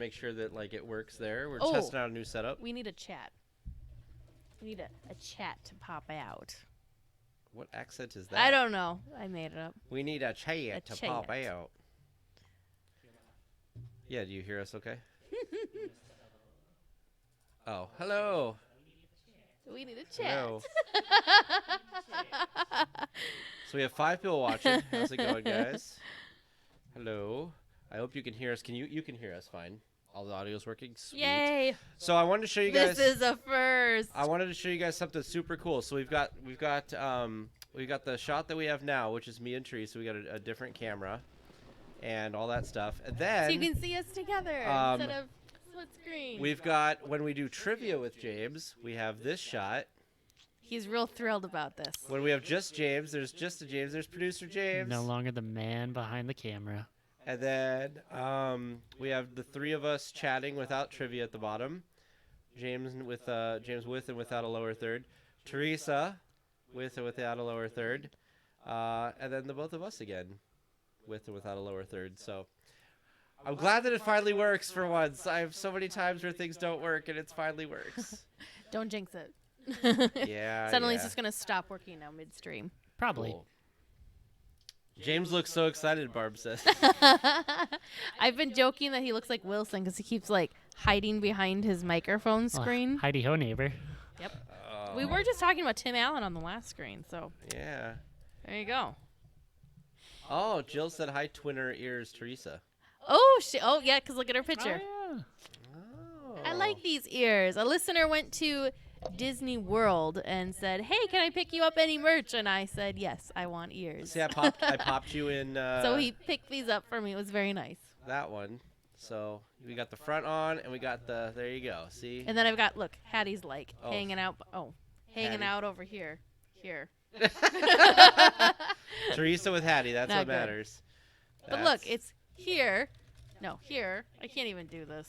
make sure that like it works there. We're testing out a new setup. We need a chat. We need a chat to pop out. What accent is that? I don't know. I made it up. We need a chat to pop out. Yeah, do you hear us okay? Oh, hello. We need a chat. Hello. So we have 5 people watching. How's it going, guys? Hello. I hope you can hear us. You can hear us fine. All the audio's working. Sweet. Yay. So I wanted to show you guys. This is a first. I wanted to show you guys something super cool. So we've got the shot that we have now, which is me and Teresa. We got a different camera and all that stuff. And then so you can see us together instead of split screen. We've got, when we do trivia with James, we have this shot. He's real thrilled about this. When we have just James, there's just a James. There's producer James. No longer the man behind the camera. And then we have the 3 of us chatting without trivia at the bottom. James with and without a lower third. Teresa with and without a lower third. And then the both of us again with and without a lower third. So I'm glad that it finally works for once. I have so many times where things don't work and it finally works. Don't jinx it. Yeah. Suddenly it's just going to stop working now midstream. Probably. Cool. James looks so excited, Barb says. I've been joking that he looks like Wilson because he keeps like hiding behind his microphone screen. Heidi ho, neighbor. Yep. We were just talking about Tim Allen on the last screen, so. Yeah. There you go. Oh, Jill said hi, twinner ears, Teresa. Oh, yeah, because look at her picture. Oh, yeah. Oh. I like these ears. A listener went to Disney World and said, "Hey, can I pick you up any merch?" And I said, "Yes, I want ears." See, I popped you in. So he picked these up for me. It was very nice. That one. So we got the front on, and we got the. There you go. See. And then I've got Hattie's hanging out. Hanging Hattie. out over here. Here. Teresa with Hattie. That's Not what good. matters. But look, it's here. No, here. I can't even do this.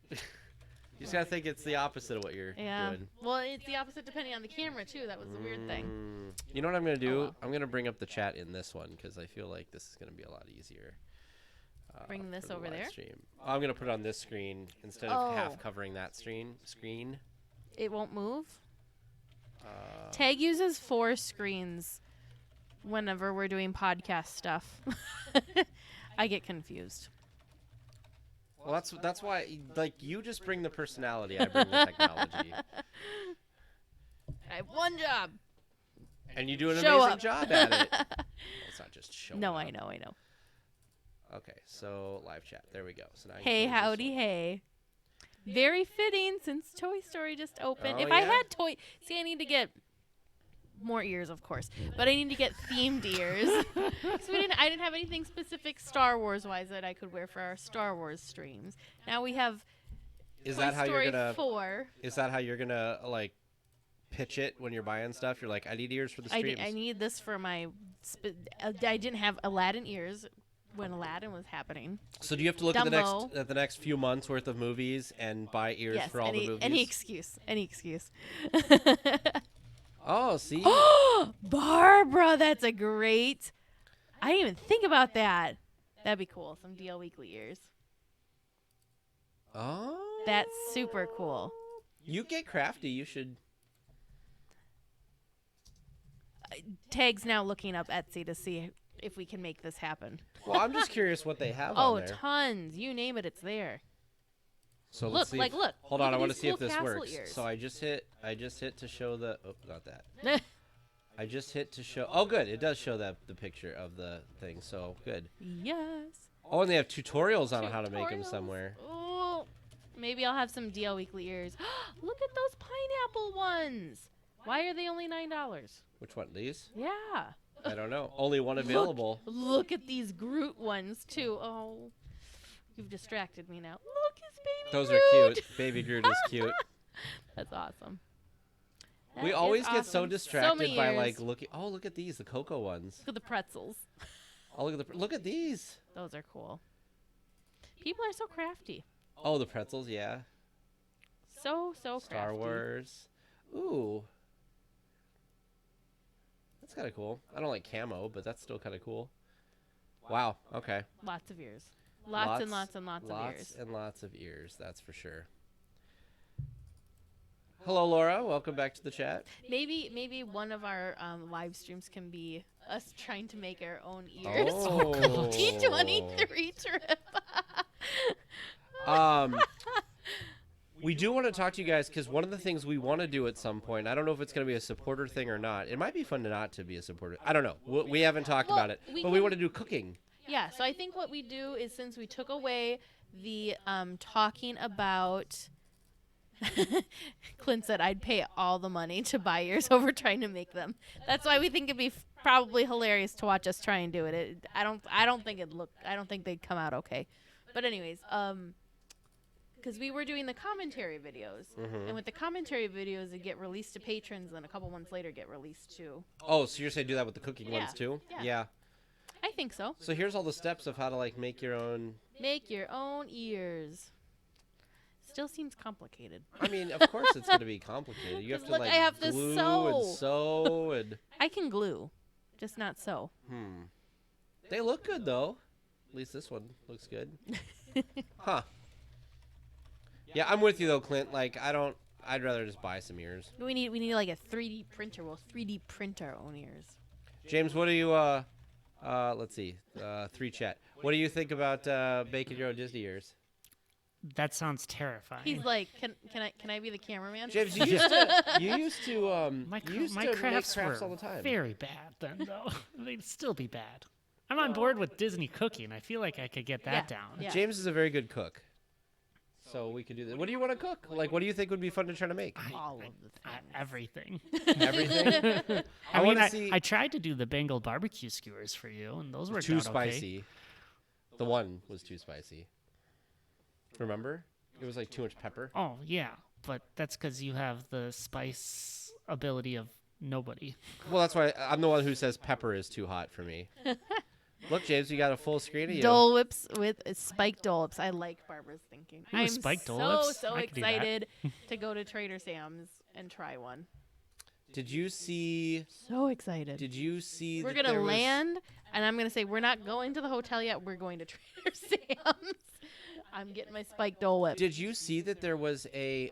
You just gotta think it's the opposite of what you're doing. Well, it's the opposite depending on the camera too. That was the weird thing. You know what I'm gonna do? Oh, well. I'm gonna bring up the chat in this one because I feel like this is gonna be a lot easier. Bring this for the over live there? Stream. I'm gonna put it on this screen instead of half covering that screen. It won't move. Tag uses 4 screens whenever we're doing podcast stuff. I get confused. Well, that's why, like, you just bring the personality, I bring the technology. I have one job. And you do an Show amazing up. job at it. Well, it's not just showing No, up. I know. Okay, so live chat. There we go. So now you Hey, can close this howdy, one. hey. Very fitting since Toy Story just opened. Oh, If I yeah? had See, I need to get more ears, of course, but I need to get themed ears. So I didn't have anything specific Star Wars wise that I could wear for our Star Wars streams. Now we have Is Toy that how Story you're gonna? 4. Is that how you're gonna like pitch it when you're buying stuff? You're like, I need ears for the streams. I need this for my. I didn't have Aladdin ears when Aladdin was happening. So do you have to look Dumbo. at the next few months worth of movies and buy ears Yes, for all the movies? any excuse. Oh, see. Barbara, that's a great. I didn't even think about that. That'd be cool. Some DLWeekly ears. Oh. That's super cool. You get crafty. You should. Tag's now looking up Etsy to see if we can make this happen. Well, I'm just curious what they have Oh, on there. tons. You name it, it's there. So Look, let's see. look. Hold Look on, at I want to these see if cool this tassel works. ears. So I just hit to show the. Oh, not that. I just hit to show. Oh, good. It does show the picture of the thing. So good. Yes. Oh, and they have tutorials on how to make them Tutorials. somewhere. Oh, maybe I'll have some DLWeekly ears. Look at those pineapple ones. Why are they only $9? Which one? These? Yeah. I don't know. Only one available. Look at these Groot ones too. Oh, you've distracted me now. Look, his baby Those Groot. are cute. Baby Groot is cute. That's awesome. We That always is get so awesome. distracted many by ears. like looking. Oh, look at these, the cocoa ones. Look at the pretzels. Oh, look at these. Those are cool. People are so crafty. Oh, the pretzels, yeah. So crafty. Star Wars. Ooh. That's kind of cool. I don't like camo, but that's still kind of cool. Wow. Okay. Lots of ears. Lots and lots and lots of ears. Lots and lots of ears, that's for sure. Hello, Laura. Welcome back to the chat. Maybe one of our live streams can be us trying to make our own ears Oh. for the D23 trip. We do want to talk to you guys because one of the things we want to do at some point, I don't know if it's going to be a supporter thing or not. It might be fun to not to be a supporter. I don't know. We haven't talked Well, about it, we but we can- want to do cooking. Yeah, so I think what we do is since we took away the talking about Clint said I'd pay all the money to buy yours over trying to make them. That's why we think it'd be probably hilarious to watch us try and do it. I don't think they'd come out okay. But anyways, because we were doing the commentary videos, and with the commentary videos, they get released to patrons, and a couple months later get released to. Oh, so you're saying do that with the cooking Yeah, ones too? yeah. I think so. So here's all the steps of how to like make your own. Make your own ears. Still seems complicated. I mean, of course it's going to be complicated. You have 'Cause to look, like I have to glue sew. and sew and. I can glue, just not sew. They look good though. At least this one looks good. Huh. Yeah, I'm with you though, Clint. Like I'd rather just buy some ears. We need like a 3D printer. We'll 3D print our own ears. James, what do you let's see. 3 chat. What do you think about making your own Disney ears? That sounds terrifying. He's like, can I be the cameraman? James, you used to my you used my to crafts make crafts were all the time. very bad then, though. They'd still be bad. I'm on board with Disney cooking. I feel like I could get that down. Yeah. James is a very good cook. So we could do that. What do you want to cook? Like, what do you think would be fun to try to make? All of the Everything. Everything? I mean, wanna see I tried to do the Bengal barbecue skewers for you, and those were too okay. spicy. The one was too spicy. Remember? It was like too much pepper. Oh, yeah, but that's because you have the spice ability of nobody. Well, that's why I'm the one who says pepper is too hot for me. Look, James, you got a full screen of you. Dole Whips with spiked Dole Whips. I like Barbara's thinking. Ooh, I'm spiked Dole so Whips? so I could do that. excited to go to Trader Sam's and try one. Did you see? So excited. Did you see? We're that gonna there was- land, and I'm gonna say we're not going to the hotel yet. We're going to Trader Sam's. I'm getting my spiked Dole Whip. Did you see that there was a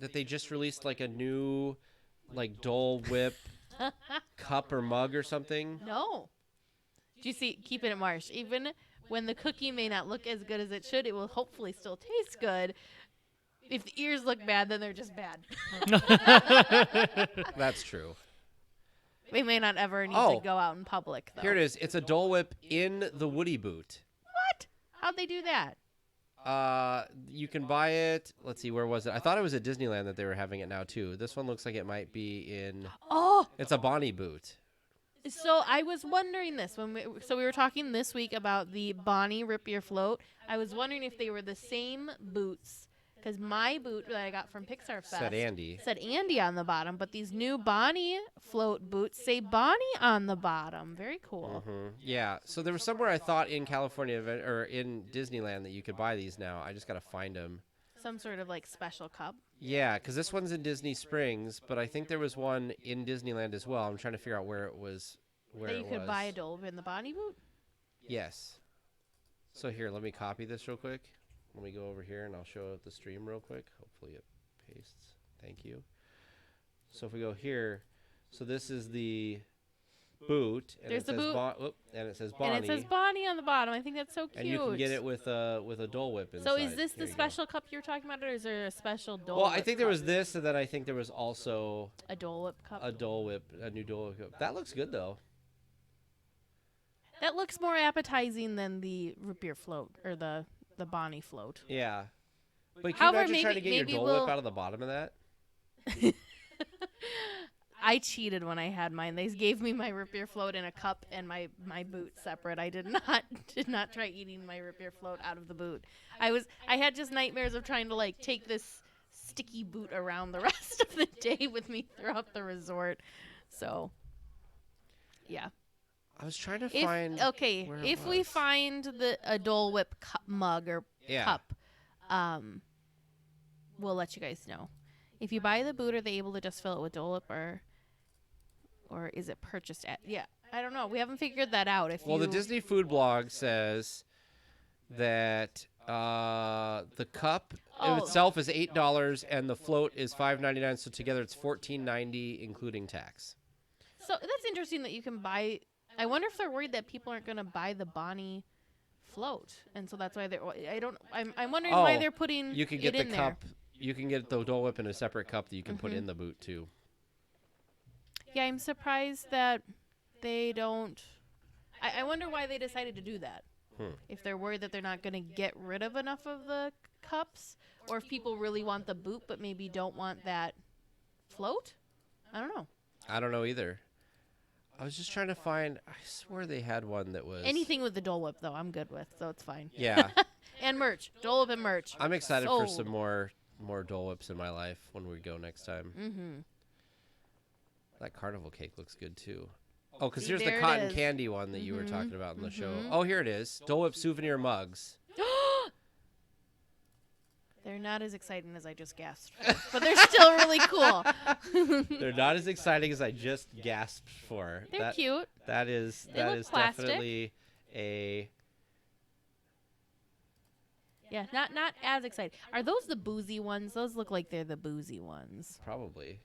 that they just released like a new like Dole Whip cup or mug or something? No. Do you see? Keep it at Marsh. Even when the cookie may not look as good as it should, it will hopefully still taste good. If the ears look bad, then they're just bad. That's true. We may not ever need Oh. to go out in public, though. Here it is. It's a Dole Whip in the Woody boot. What? How'd they do that? You can buy it. Let's see, where was it? I thought it was at Disneyland that they were having it now too. This one looks like it might be in. Oh, It's a Bonnie boot. so I was wondering this when we were talking this week about the Bonnie Rip Your Float. I was wondering if they were the same boots because my boot that I got from Pixar Fest Said Andy. said Andy on the bottom, but these new Bonnie float boots say Bonnie on the bottom. Very cool. Yeah. So there was somewhere I thought in California or in Disneyland that you could buy these now. I just gotta find them. Some sort of like special cup. Yeah, because this one's in Disney Springs, but I think there was one in Disneyland as well. I'm trying to figure out where it was. That you could buy a Dole Whip in the Bonnie boot. Yes. So here, let me copy this real quick. Let me go over here and I'll show the stream real quick. Hopefully it pastes. Thank you. So if we go here, so this is the boot, and There's it the says boot. and it says Bonnie, And it says Bonnie on the bottom. I think that's so cute. and you can get it with a Dole Whip inside. So is this Here the you go. special cup you're talking about, or is there a special Dole Well, Whip I think there cup? was this, and then I think there was also a Dole Whip cup. a Dole Whip, a new Dole Whip. Cup. That looks good though. That looks more appetizing than the root beer float or the Bonnie float. Yeah. But can However, you imagine trying to maybe- get your maybe Dole we'll- Whip out of the bottom of that? I cheated when I had mine. They gave me my root beer float in a cup and my boot separate. I did not try eating my root beer float out of the boot. I had just nightmares of trying to like take this sticky boot around the rest of the day with me throughout the resort. So yeah. I was trying to find. where it If we was. find a Dole Whip mug or Yeah. cup, we'll let you guys know. If you buy the boot, are they able to just fill it with Dole Whip, or is it purchased at? Yeah, I don't know. We haven't figured that out. Well, the Disney food blog says that the cup Oh. itself is $8 and the float is $5.99. So together it's $14.90 including tax. So that's interesting that you can buy. I wonder if they're worried that people aren't going to buy the Bonnie float, and so that's why they're. I'm wondering why they're putting. You can get it the in cup. You can get the Dole Whip in a separate cup that you can put in the boot too. Yeah, I'm surprised that they don't. I wonder why they decided to do that. If they're worried that they're not going to get rid of enough of the cups, or if people really want the boot but maybe don't want that float. I don't know. I don't know either. I was just trying to find. I swear they had one that was Anything with the Dole Whip though, I'm good with, so it's fine. Yeah, And merch, Dole Whip and merch. I'm excited for Sold. some more Dole Whips in my life when we go next time. Mm-hmm. That carnival cake looks good too. Oh, because See, here's the there it cotton is. candy one that you were talking about in the show. Oh, here it is. Dole Whip souvenir mugs. They're not as exciting as I just gasped, but they're still really cool. They're not as exciting as I just gasped for. They're cute. That is They look plastic. definitely a. Yeah, not as exciting. Are those the boozy ones? Those look like they're the boozy ones. Probably.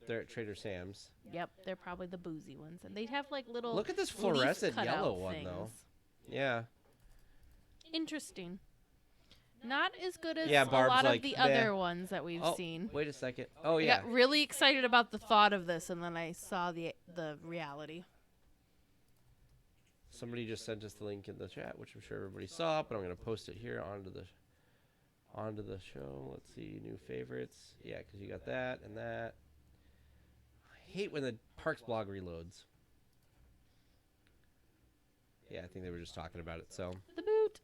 They're at Trader Sam's. Yep, they're probably the boozy ones, and they have like little. Look at this leaf fluorescent cutout yellow one things. though. Yeah. Interesting. Not as good as Yeah, a Barb's lot like, of the meh. other ones that we've Oh, seen. wait a second. Oh I yeah. got really excited about the thought of this, and then I saw the reality. Somebody just sent us the link in the chat, which I'm sure everybody saw, but I'm going to post it here onto the show. Let's see, new favorites. Yeah, because you got that and that. I hate when the Parks blog reloads. Yeah, I think they were just talking about it. So The boot.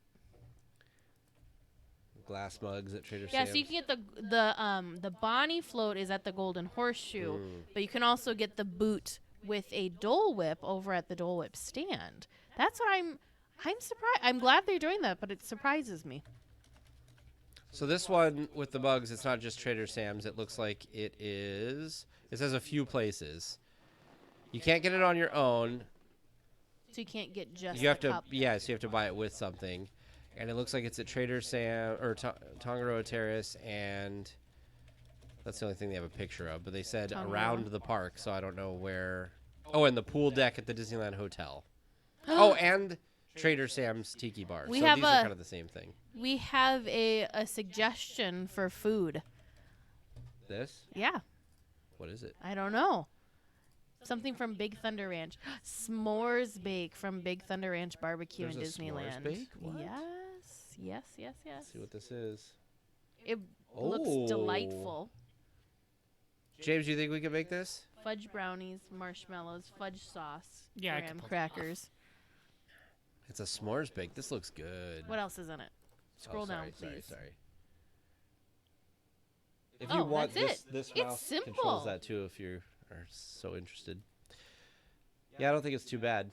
glass mugs at Trader Yeah, Sam's. so you can get the Bonnie float is at the Golden Horseshoe, but you can also get the boot with a Dole Whip over at the Dole Whip stand. That's what I'm surprised. I'm glad they're doing that, but it surprises me. So this one with the mugs, it's not just Trader Sam's. It looks like it is. It says a few places. You can't get it on your own. So you can't get just You have the to, cup. yeah. So you have to buy it with something, and it looks like it's at Trader Sam or Tongariro Terrace, and that's the only thing they have a picture of. But they said Tongariro. around the park, so I don't know where. Oh, and the pool deck at the Disneyland Hotel. Oh, and Trader Sam's Tiki Bar. We so have these are kind of the same thing. We have a suggestion for food. This? Yeah, What is it? I don't know. Something from Big Thunder Ranch. S'mores bake from Big Thunder Ranch Barbecue There's in a s'mores Disneyland. bake? What? Yes. Let's see what this is. It Oh. looks delightful. James, you think we can make this? Fudge brownies, marshmallows, fudge sauce, Yeah, I graham could pull it crackers. It's a s'mores bake. This looks good. What else is in it? Scroll down, please. Sorry. If Oh, you want that's this It's mouse simple. controls that too if you are so interested. Yeah, I don't think it's too bad.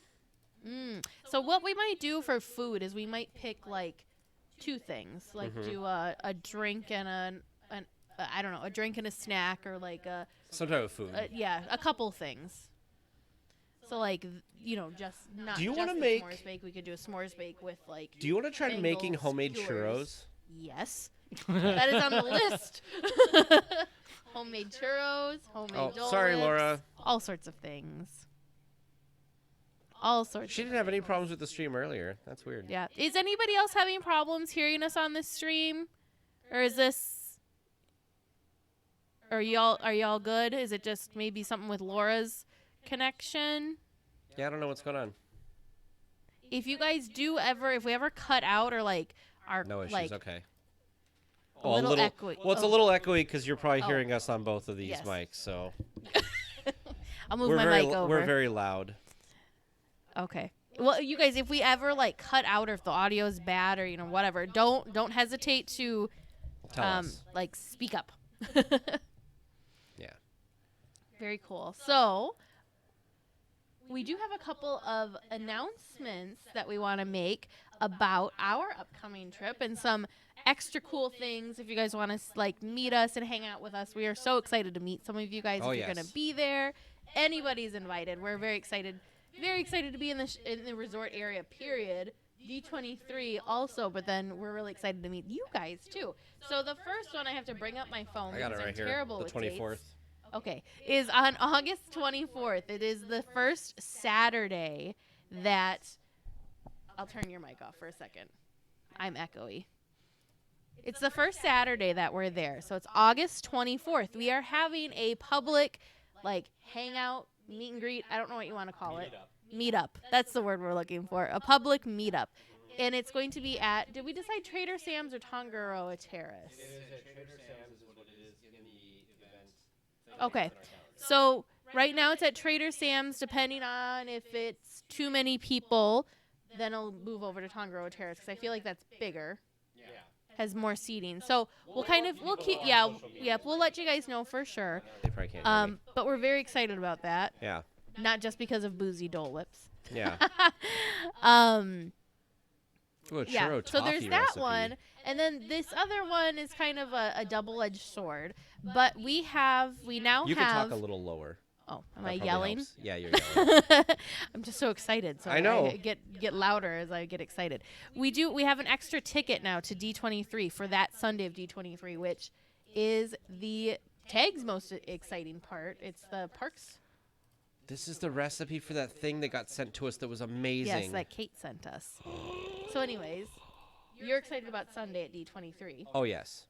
So what we might do for food is we might pick like two things, like do a drink and I don't know, a drink and a snack, or like Some type of food. a couple things. So like just not. Do you just wanna a make- s'mores bake? We could do a s'mores bake with like. Do you want to try making bagels, homemade skewers. churros? Yes, that is on the list. Homemade churros, homemade. Oh, Dole sorry, Whips, Laura. all sorts of things. All sorts. She of didn't have any things. problems with the stream earlier. That's weird. Yeah. Is anybody else having problems hearing us on this stream? Or is this are y'all good? Is it just maybe something with Laura's connection? Yeah, I don't know what's going on. If you guys if we ever cut out or like our No issues. like Okay. a little echoey. Well, it's a Oh. little echoey because you're probably Oh. hearing us on both of these Yes. mics. So I'll move we're my very mic over. we're very loud. Okay. Well, you guys, if we ever like cut out or if the audio is bad or whatever, don't hesitate to Tell us. like speak up. Yeah. Very cool. So, we do have a couple of announcements that we want to make about our upcoming trip and some extra cool things if you guys want to meet us and hang out with us. We are so excited to meet some of you guys Oh, if you're yes. going to be there. Anybody's invited. We're very excited to be in the resort area, period. D23 also, but then we're really excited to meet you guys too. So the first one, I have to bring up my phone. I got it because right I'm here. terrible The with 24th. dates. Okay, is on August 24th. It is the first Saturday that. I'll turn your mic off for a second. I'm echoey. It's the first Saturday that we're there. So it's August 24th. We are having a public, hangout, meet and greet. I don't know what you want to call it. Meetup. That's the word we're looking for. A public meetup. And it's going to be at, did we decide Trader Sam's or Tongaroa Terrace? It is at Trader Sam's is what it is in the event. Okay. So right now it's at Trader Sam's. Depending on if it's too many people, then I'll move over to Tongaroa Terrace because I feel like that's bigger. Yeah. Has more seating. So we'll keep, we'll let you guys know for sure. They probably can't hear me. But we're very excited about that. Yeah. Not just because of boozy Dole Whips. Yeah. Ooh, a Yeah. churro So there's toffee that recipe. one, and then this other one is kind of a double-edged sword. But we now You have. can talk a little lower. Oh, am That I probably yelling? helps. Yeah, you're yelling. I'm just so excited. So I know. I get louder as I get excited. We have an extra ticket now to D23 for that Sunday of D23, which is the tag's most exciting part. It's the parks. This is the recipe for that thing that got sent to us that was amazing. Yes, that Kate sent us. So anyways, you're excited about Sunday at D23. Oh, yes.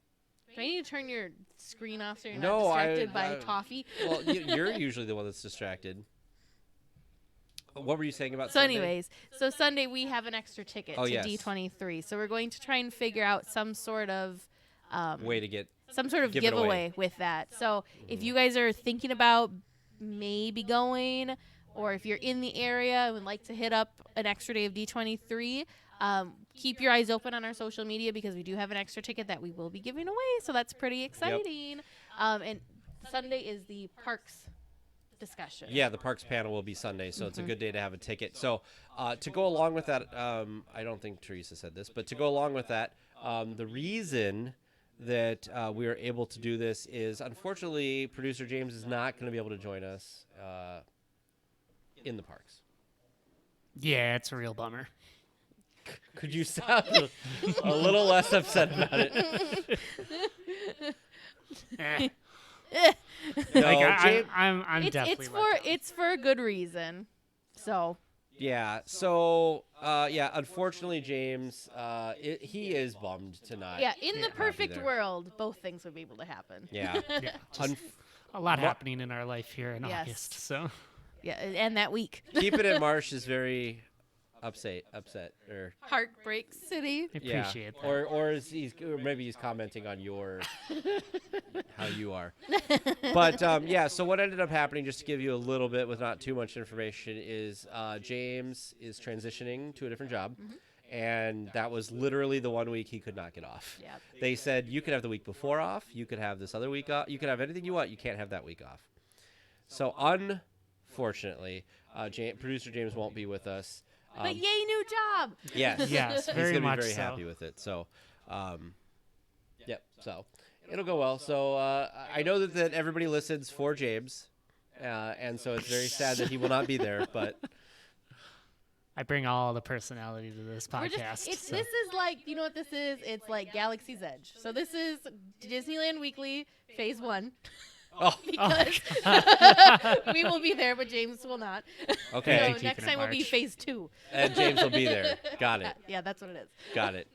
Do I need to turn your screen off so you're No, not distracted by I- toffee? Well, you're usually the one that's distracted. What were you saying about So Sunday? anyways, so Sunday we have an extra ticket Oh, to yes. D23. So we're going to try and figure out some sort of Way to get... giveaway Give it away. with that. So if you guys are thinking about maybe going, or if you're in the area and would like to hit up an extra day of D23, keep your eyes open on our social media because we do have an extra ticket that we will be giving away. So that's pretty exciting. And Sunday is the parks discussion. Yeah, the parks panel will be Sunday, so it's a good day to have a ticket. So to go along with that, I don't think Teresa said this, but to go along with that, the reason that we are able to do this is, unfortunately, producer James is not going to be able to join us in the parks. Yeah, it's a real bummer. Could you sound a little less upset about it? Eh. No, Like, James, I'm definitely it's for a good reason. So yeah. So unfortunately, James, he is bummed tonight. yeah, in the Can't not be perfect there. world, both things would be able to happen. Yeah. Yeah, just a lot happening in our life here in Yes. August. So Yeah, and that week. Keeping it Marsh is very upset, or Heartbreak City. I appreciate that. or maybe he's commenting on your how you are. But so what ended up happening, just to give you a little bit with not too much information, is James is transitioning to a different job. And that was literally the 1 week he could not get off. Yep. They said you could have the week before off, you could have this other week off, you could have anything you want, you can't have that week off. So unfortunately, producer James won't be with us. But yay, new job! Yes. Yes, He's very gonna much be very so. happy with it. So, so it'll go well. So I know that everybody listens for James, and so it's very sad that he will not be there. But I bring all the personality to this We're podcast. just, so. This is like, you know what this is? It's like Galaxy's Edge. So this is Disneyland Weekly Phase 1. oh, Because we will be there, but James will not. okay, So keeping next it time will be March. Phase 2. and James will be there. Got it. Yeah, that's what it is. Got it.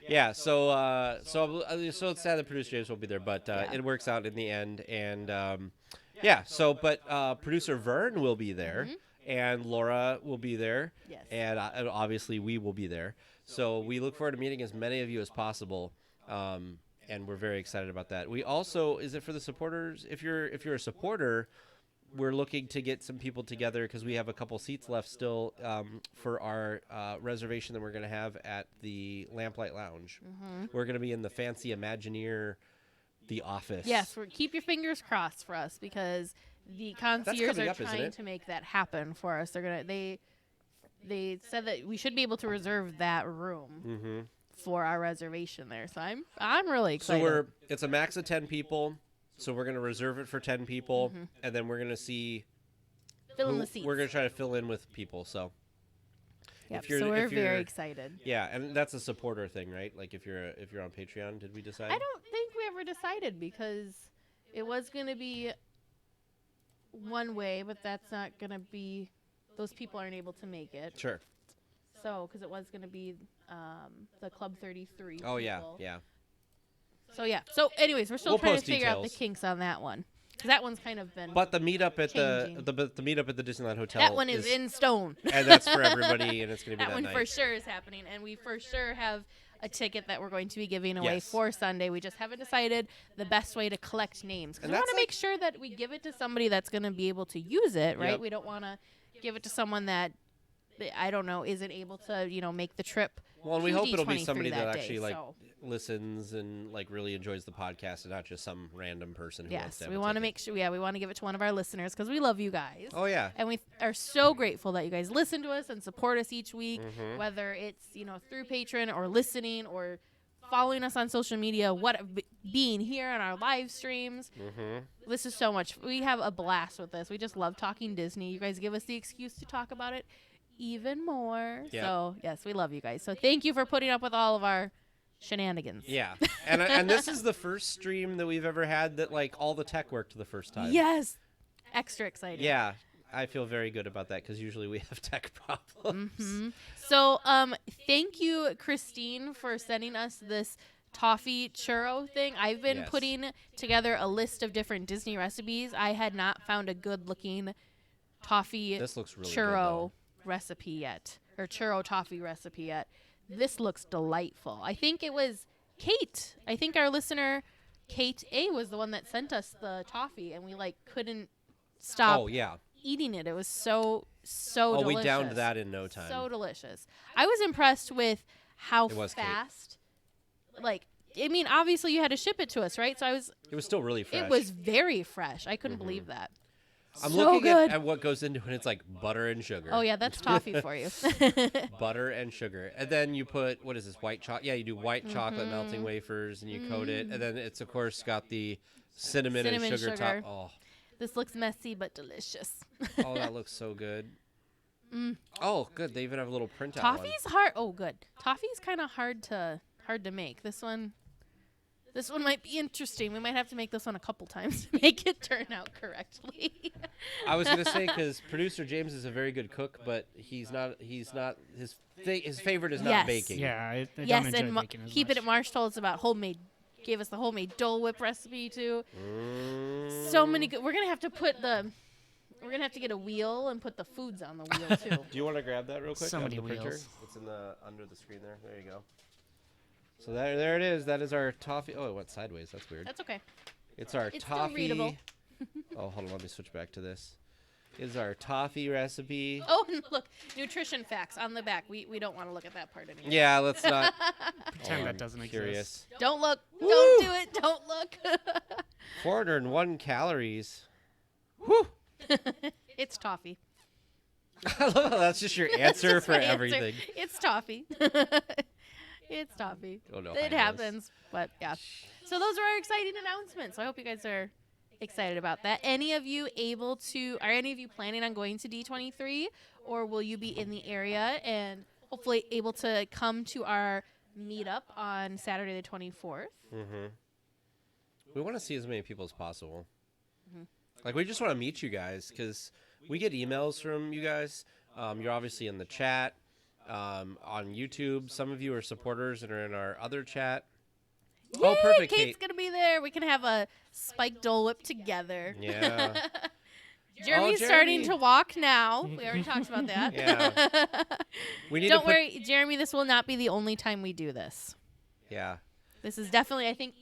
Yeah. So it's sad that producer James won't be there, but it works out in the end. And but producer Vern will be there. And Laura will be there, Yes. and obviously we will be there. So we look forward to meeting as many of you as possible, and we're very excited about that. We also, is it for the supporters? If you're a supporter, we're looking to get some people together because we have a couple seats left still for our reservation that we're going to have at the Lamplight Lounge. We're going to be in the fancy Imagineer, the office. Yes, keep your fingers crossed for us because the concierge coming are up, isn't trying it? to make that happen for us. They said that we should be able to reserve that room for our reservation there. So I'm really excited. So it's a max of 10 people. So we're going to reserve it for 10 people, and then we're going to see fill in the seats. we're going to try to fill in with people. So Yep. If you're, So we're if you're, very excited. Yeah, and that's a supporter thing, right? Like if you're on Patreon, did we decide? I don't think we ever decided because it was going to be one way, but that's not going to be. Those people aren't able to make it. Sure. So, because it was going to be the Club 33. Oh yeah, people. yeah. So yeah. So anyways, we're still We'll trying to post figure out the details. kinks on that one. Because that one's kind of been. But the meetup at Changing. the meetup at the Disneyland Hotel. That one is in stone. And that's for everybody, and it's going to be That that one night. for sure is happening, and we for sure have a ticket that we're going to be giving away Yes. for Sunday. We just haven't decided the best way to collect names. Because And we want that's to make sure that we give it to somebody that's going to be able to use it, right? Yep. We don't want to give it to someone that, I don't know, isn't able to, make the trip. Well, and we to hope it'll be D23 somebody that day, actually like so. listens and like really enjoys the podcast, and not just some random person who wants Yes, to have we a want to ticket. make sure. Yeah, we want to give it to one of our listeners because we love you guys. Oh yeah. And we are so grateful that you guys listen to us and support us each week, Mhm. whether it's, through Patreon or listening or following us on social media, being here on our live streams. Mhm. This is so much. We have a blast with this. We just love talking Disney. You guys give us the excuse to talk about it even more. Yep. So, yes, we love you guys. So, thank you for putting up with all of our shenanigans. Yeah. And this is the first stream that we've ever had that like all the tech worked the first time. Yes. Extra excited. Yeah. I feel very good about that because usually we have tech problems. Mhm. So, thank you, Christine, for sending us this toffee churro thing. I've been Yes. putting together a list of different Disney recipes. I had not found a good-looking toffee This looks really churro recipe yet, or churro toffee recipe yet. This looks delightful. I think it was Kate. I think our listener, Kate A, was the one that sent us the toffee, and we couldn't stop Oh yeah. eating it. It was so Oh, delicious. we downed that in no time. So delicious. I was impressed with how It was Kate. fast. Obviously you had to ship it to us, right? So It was still really fresh. it was very fresh. I couldn't believe that. I'm so looking good. at what goes into it. It's like butter and sugar. Oh yeah, that's toffee for you. Butter and sugar. And then you put, what is this, white chocolate? Yeah, you do white chocolate Mm-hmm. melting wafers and you coat it. And then it's, of course, got the cinnamon and Cinnamon sugar sugar. top. Oh, This looks messy but delicious. oh, that looks so good. Oh, good. They even have a little printout one. Toffee's hard. Oh, good. Toffee's kind of hard to make. This one might be interesting. We might have to make this one a couple times to make it turn out correctly. I was going to say, because producer James is a very good cook, but he's not, his favorite is not Yes. baking. Yeah, I don't Yes, enjoy and baking as Keep much. It at Marsh told us about gave us the homemade Dole Whip recipe too. Mm. So many good. We're gonna have to get a wheel and put the foods on the wheel too. Do you want to grab that real quick? So out of many the printer? wheels. It's in under the screen there. There you go. So there it is. That is our toffee. Oh, it went sideways. That's weird. That's okay. It's our It's still toffee. readable. Oh, hold on. Let me switch back to this. Is our toffee recipe. Oh, and look, nutrition facts on the back. We don't want to look at that part anymore. Yeah, let's not. Pretend Oh, that I'm doesn't curious. Don't look. Woo! Don't do it. Don't look. 401 calories. Whew. It's toffee. I love how that's just your answer That's for my answer. everything. It's toffee. It's toffee. Oh, no, It I know happens, but yeah. So those are our exciting announcements. So I hope you guys are excited about that. Are any of you planning on going to D23, or will you be in the area and hopefully able to come to our meetup on Saturday the 24th? Mm-hmm. We want to see as many people as possible. Mm-hmm. Like, we just want to meet you guys because we get emails from you guys. You're obviously in the chat on YouTube. Some of you are supporters and are in our other chat. Oh, Yay, perfect, Kate's Kate. going to be there. We can have a spiked Dole Whip together. Yeah. Jeremy's Oh, starting Jeremy. to walk now. We already talked about that. Yeah. We need Don't to put, worry, Jeremy, this will not be the only time we do this. Yeah. This is definitely, I think,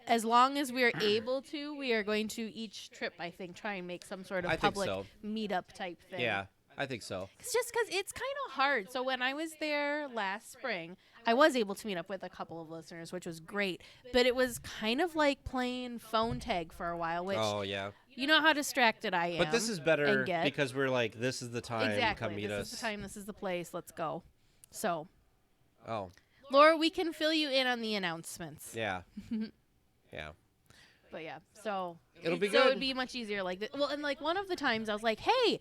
as long as we are able to, we are going to each trip, I think, try and make some sort of I think public so. meetup type thing. Yeah, I think so. It's just because it's kind of hard. So when I was there last spring, I was able to meet up with a couple of listeners, which was great. But it was kind of like playing phone tag for a while, which Oh, yeah. you know how distracted I am. But this is better and get. because we're like, this is the time. Exactly. Come meet This us. is the time. This is the place. Let's go. So, Oh, Laura, we can fill you in on the announcements. yeah. Yeah. But yeah, so It'll be So it good. would be much easier like this. Well, and like one of the times I was like, "Hey,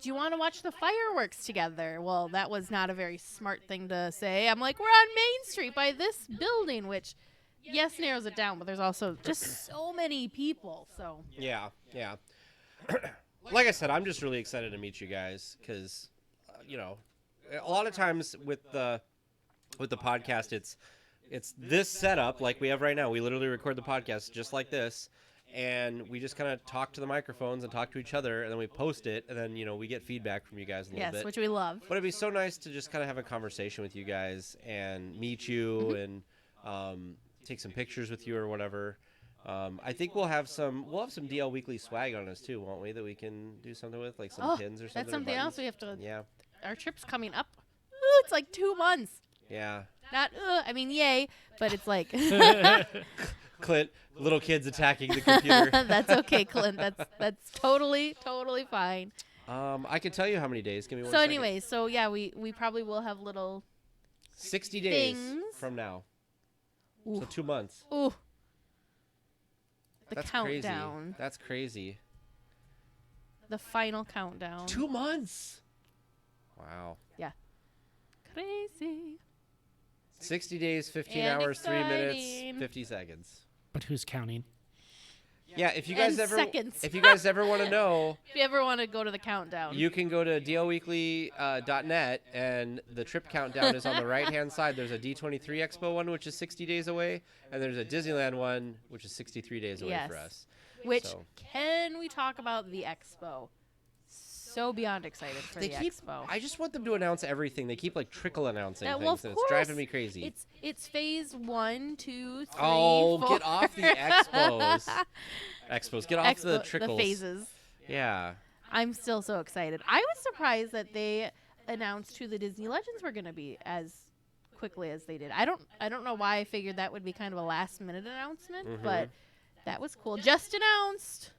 do you want to watch the fireworks together? Well, that was not a very smart thing to say. I'm like, we're on Main Street by this building, which, yes, narrows it down, but there's also just so many people. So Yeah. Like I said, I'm just really excited to meet you guys because, a lot of times with the podcast, it's this setup like we have right now. We literally record the podcast just like this, and we just kind of talk to the microphones and talk to each other, and then we post it, and then we get feedback from you guys a little bit. yes, which we love. But it'd be so nice to just kind of have a conversation with you guys and meet you and take some pictures with you or whatever. I think we'll have some DL Weekly swag on us too, won't we? That we can do something with, like some pins or something. That's something else we have to. Yeah. Our trip's coming up. Ooh, it's like 2 months. Yeah. Not. I mean, yay, but it's like. Clint, little kids attacking the computer. That's okay, Clint. That's totally fine. I can tell you how many days. Give me one So second. anyway, so yeah, we probably will have little 60 days things. from now. Ooh. So 2 months. Ooh. The That's countdown. Crazy. That's crazy. The final countdown. 2 months. Wow. Crazy. 60 days, 15 And hours, 3 minutes, exciting. 50 seconds. But who's counting? Yeah, if you guys And seconds. if you guys ever want to know, If you ever want to go to the countdown. you can go to DLWeekly.net, and the trip countdown is on the right-hand side. There's a D23 Expo one, which is 60 days away, and there's a Disneyland one, which is 63 days away for Yes. us. Which, So- can we talk about the expo? So beyond excited for the expo. I just want them to announce everything. They keep like trickle announcing Yeah, things, well, of and it's driving course. me crazy. It's phase 1, 2, 3, Oh, 4. get off the expos. Get off the Expo- trickles. The phases. Yeah. I'm still so excited. I was surprised that they announced who the Disney Legends were going to be as quickly as they did. I don't know why I figured that would be kind of a last minute announcement, but that was cool. Just announced.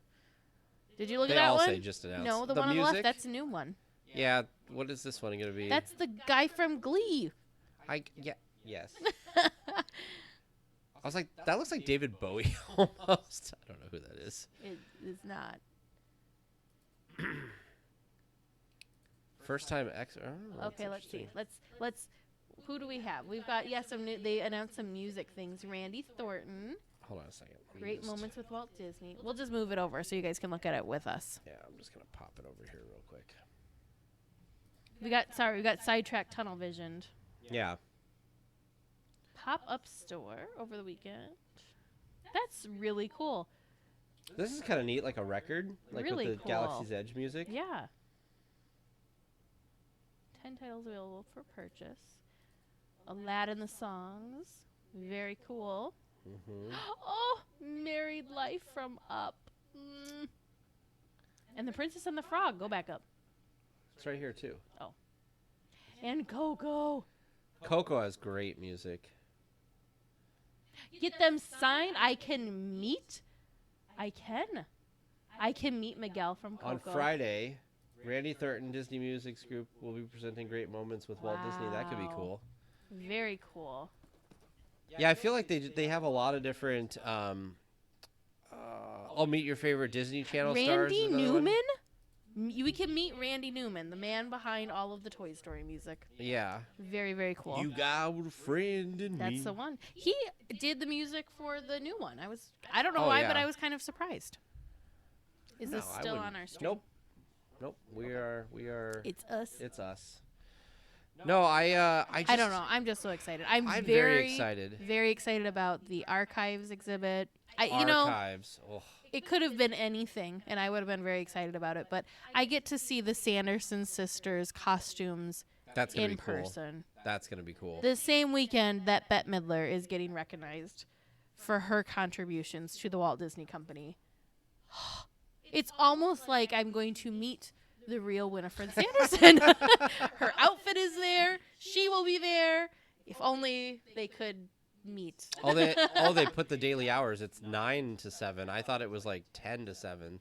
Did you look They at that all one? say just announced. No, the one on the left, that's a new one. Yeah. What is this one going to be? That's the guy from Glee. Yes. I was like, that looks like David Bowie almost. I don't know who that is. It is not. First time Okay, let's see. Let's. Who do we have? We've got some new. They announced some music things. Randy Thornton. Hold on a second. Let me Great just- moments with Walt Disney. We'll just move it over so you guys can look at it with us. Yeah, I'm just gonna pop it over here real quick. We got Sidetrack Tunnel Visioned. Yeah. Pop-up store over the weekend. That's really cool. This is kind of neat, like a record, like Really with the cool. Galaxy's Edge music. Yeah. 10 titles available for purchase. Aladdin the songs. Very cool. Mm-hmm. Oh, Married Life from Up. And The Princess and the Frog. Go back up. It's right here too. And Coco. Coco has great music. Get them signed. I can meet Miguel from Coco. On Friday, Randy Thornton Disney Music's group will be presenting great moments with Walt Disney. That could be Wow. cool. Very cool. Yeah, I feel like they have a lot of different. I'll meet your favorite Disney Channel stars. Randy is another one. Newman? We can meet Randy Newman, the man behind all of the Toy Story music. Yeah. Very, very cool. You got a friend in me. That's the one. He did the music for the new one. I don't know Oh, why, yeah. but I was kind of surprised. Is this No, I still wouldn't. on our stream? Nope. We are. It's us. It's us. No, I don't know. I'm just so excited. I'm very excited. Very excited about the archives exhibit. Archives. Oh. It could have been anything, and I would have been very excited about it. But I get to see the Sanderson sisters' costumes That's gonna in be cool. person. That's gonna be cool. The same weekend that Bette Midler is getting recognized for her contributions to the Walt Disney Company. It's almost like I'm going to meet the real Winifred Sanderson. Her outfit is there. She will be there. If only they could meet. They put the daily hours. It's 9 to 7. I thought it was like 10 to 7.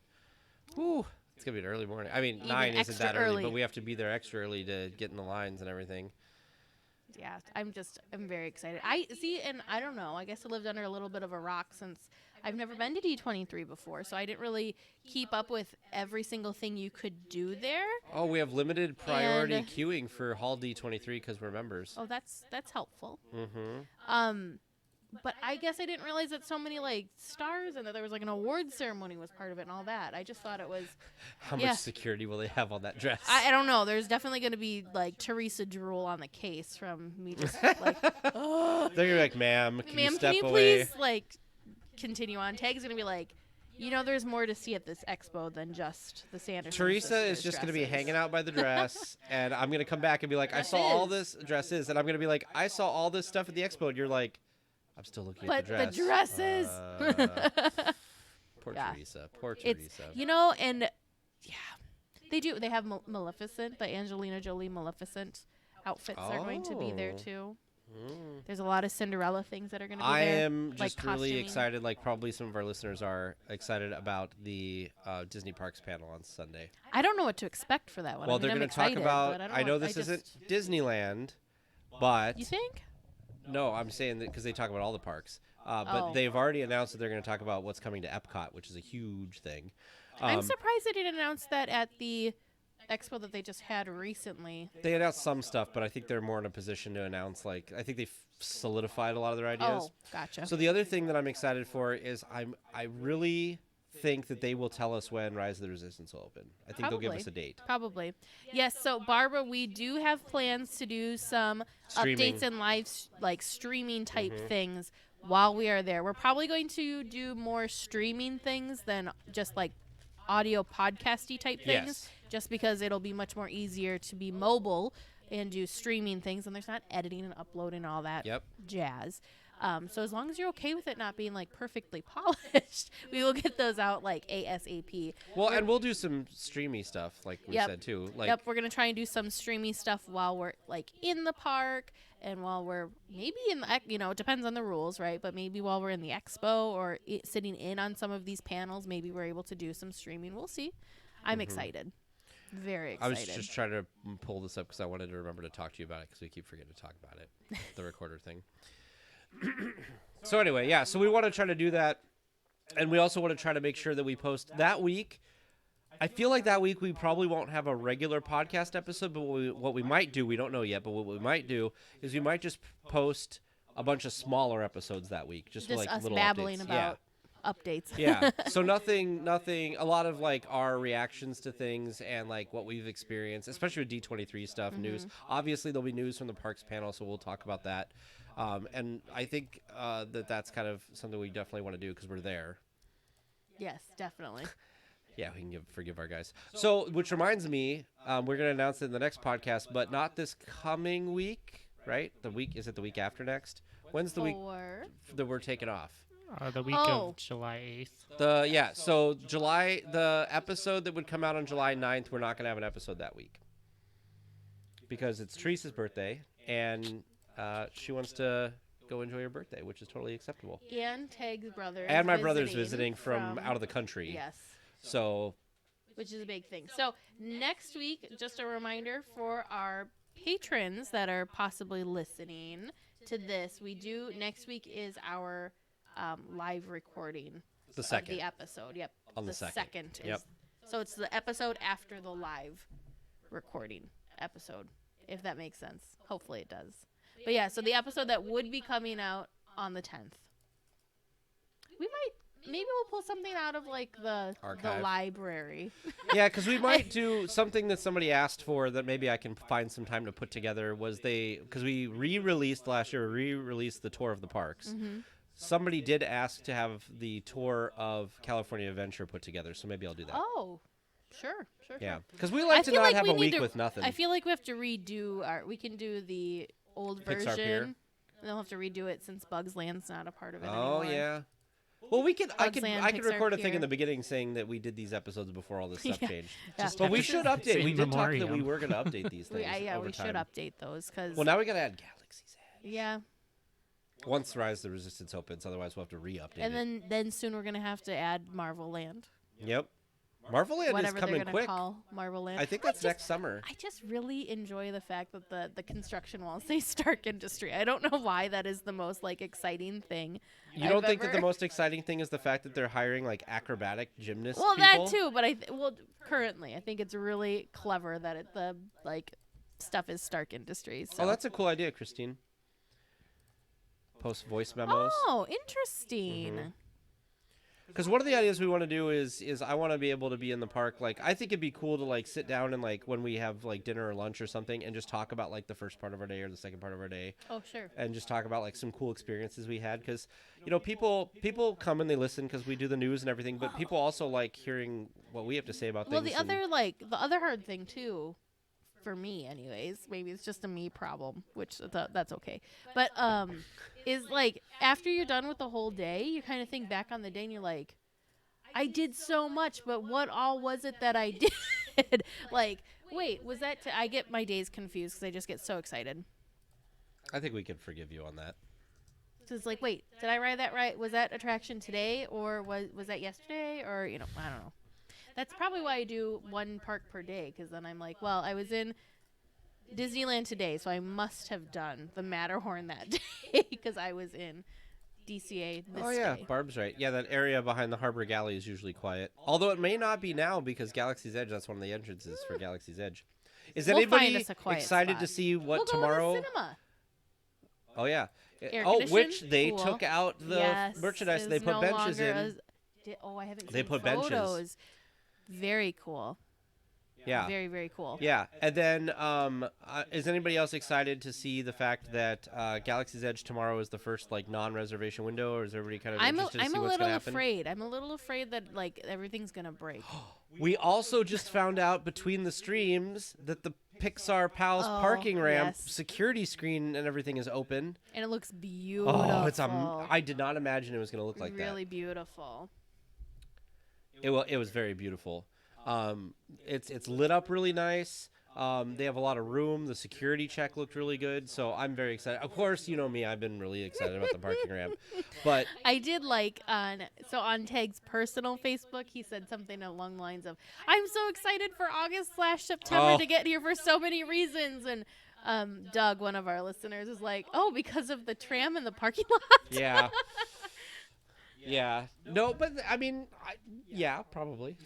Whew. It's gonna be an early morning. I mean, Even 9 isn't extra that early, early. but we have to be there extra early to get in the lines and everything. Yeah, I'm very excited. I see, and I don't know. I guess I lived under a little bit of a rock since I've never been to D23 before, so I didn't really keep up with every single thing you could do there. Oh, we have limited priority queuing for Hall D23 because we're members. Oh, that's helpful. Mm-hmm. But I guess I didn't realize that so many like stars and that there was like an award ceremony was part of it and all that. I just thought it was. How much security will they have on that dress? I don't know. There's definitely going to be like Teresa drool on the case from me just like. They're gonna be like, ma'am, can you step can you away? please like continue on? Tag's gonna be like, there's more to see at this expo than just the Sanderson. Teresa is just going to be hanging out by the dress, and I'm going to come back and be like, I saw all this dresses, and I'm going to be like, I saw all this stuff at the expo, and you're like, I'm still looking at the dress. But the dresses. Poor Yeah. Teresa. Poor Teresa. It's, and yeah, they do. They have Maleficent, the Angelina Jolie Maleficent outfits are going to be there too. There's a lot of Cinderella things that are going to be I there. am like just really costuming. excited, like probably some of our listeners are excited about the Disney Parks panel on Sunday. I don't know what to expect for that one. Well, I mean, they're I'm going to talk excited, about, but I know this isn't Disneyland, but... You think? No, I'm saying that because they talk about all the parks. But Oh. they've already announced that they're going to talk about what's coming to Epcot, which is a huge thing. I'm surprised they didn't announce that at the expo that they just had recently. They announced some stuff, but I think they're more in a position to announce, like, I think they've solidified a lot of their ideas. Oh, gotcha. So the other thing that I'm excited for is I really think that they will tell us when Rise of the Resistance will open. I think they'll give us a date. Probably. Yes, so Barbara, we do have plans to do some Streaming. updates and live streaming type things while we are there. We're probably going to do more streaming things than just like audio podcasty type things, Yes. just because it'll be much more easier to be mobile and do streaming things, and there's not editing and uploading and all that jazz. So as long as you're okay with it not being like perfectly polished, we will get those out like ASAP. Well, and we'll do some streamy stuff, like we said too. Like, We're gonna try and do some streamy stuff while we're like in the park and while we're maybe in the, it depends on the rules, right? But maybe while we're in the expo or sitting in on some of these panels, maybe we're able to do some streaming. We'll see. I'm excited. Very I excited. was just trying to pull this up because I wanted to remember to talk to you about it because we keep forgetting to talk about it, the recorder thing. So anyway, yeah, so we want to try to do that, and we also want to try to make sure that we post that week. I feel like that week we probably won't have a regular podcast episode, but what we might do, we don't know yet, but what we might do is we might just post a bunch of smaller episodes that week, just like us little babbling updates. about updates. Yeah. So nothing, a lot of like our reactions to things and like what we've experienced, especially with D23 stuff, news. Obviously there'll be news from the parks panel, so we'll talk about that. And I think that's kind of something we definitely want to do because we're there. Yes, definitely. Yeah, we can forgive our guys. So, which reminds me, we're going to announce it in the next podcast, but not this coming week, right? Is it the week after next? When's the week that we're taking off? The week of July 8th. So the episode that would come out on July 9th, we're not going to have an episode that week. Because it's Teresa's birthday, and she wants to go enjoy her birthday, which is totally acceptable. And Tag's brother. And my brother's visiting from out of the country. Yes. So. Which is a big thing. So next week, just a reminder for our patrons that are possibly listening to this, next week is our live recording The second. of the episode. Yep. On the second. Is, so it's the episode after the live recording episode, if that makes sense. Hopefully it does. But yeah, so the episode that would be coming out on the 10th. Maybe we'll pull something out of like the library. Yeah, because we might do something that somebody asked for that maybe I can find some time to put together. Because we re-released last year, the tour of the parks. Somebody did ask to have the tour of California Adventure put together, so maybe I'll do that. Oh, sure. Yeah, because we like to not have a week with nothing. I feel like we have to redo we can do the old Pixar version. Pier. And then we'll have to redo it since Bugs Land's not a part of it Oh, anymore. yeah. Well, I could Pixar record a thing Pier. in the beginning saying that we did these episodes before all this stuff changed. Yeah. But we should update. We did talk that we memoriam. were going to update these things over we time. should update those because. Well, now we got to add Galaxy's Edge. Yeah, Once Rise of the Resistance opens, otherwise we'll have to re-update and it. then soon we're gonna have to add Marvel Land. Yep. Marvel Land is whatever they're coming gonna quick. call Marvel Land. I think that's next summer. I just really enjoy the fact that the construction walls say Stark Industry. I don't know why that is the most like exciting thing. You don't think that the most exciting thing is the fact that they're hiring like acrobatic gymnasts? Well, people? that too, but currently I think it's really clever that the like stuff is Stark Industries. So. Oh, that's a cool idea, Christine. Post voice memos. Oh, interesting. Because one of the ideas we want to do is I want to be able to be in the park. Like, I think it'd be cool to like sit down and like when we have like dinner or lunch or something and just talk about like the first part of our day or the second part of our day. Oh, sure. And just talk about like some cool experiences we had. Because, you know, people come and they listen because we do the news and everything. But people also like hearing what we have to say about Well, things. the other hard thing too, for me anyways, maybe it's just a me problem, which that's okay. But is like after you're done with the whole day, you kind of think back on the day and you're like, I did so much, but what all was it that I did? Like, wait, was that? I get my days confused because I just get so excited. I think we can forgive you on that. So it's like, wait, did I ride that right? Was that attraction today or was that yesterday? Or, you know, I don't know. That's probably why I do one park per day, because then I'm like, well, I was in Disneyland today, so I must have done the Matterhorn that day because I was in DCA this day. Barb's right. Yeah, that area behind the Harbor Galley is usually quiet. Although it may not be now because Galaxy's Edge, that's one of the entrances for Galaxy's Edge. Is We'll anybody find us a quiet excited spot. to see what We'll tomorrow? Go to the cinema. Oh, yeah. Air Which conditioned? they Cool. took out the merchandise. They is put no benches longer in. I haven't They seen put benches. photos. Very cool. Yeah. Very, very cool. Yeah, and then is anybody else excited to see the fact that Galaxy's Edge tomorrow is the first like non-reservation window, or is everybody kind of interested to see what's going to happen? I'm a little afraid that like everything's gonna break. We also just found out between the streams that the Pixar Palace parking ramp security screen and everything is open. And it looks beautiful. Oh, I did not imagine it was going to look like that. Really beautiful. It was very beautiful. It's lit up really nice. They have a lot of room. The security check looked really good, so I'm very excited. Of course, you know me, I've been really excited about the parking ramp. But I did like on Tag's personal Facebook, he said something along the lines of, "I'm so excited for August/September to get here for so many reasons." And Doug, one of our listeners, is like, "Oh, because of the tram in the parking lot." Yeah. Yeah. No, but I mean, yeah, probably.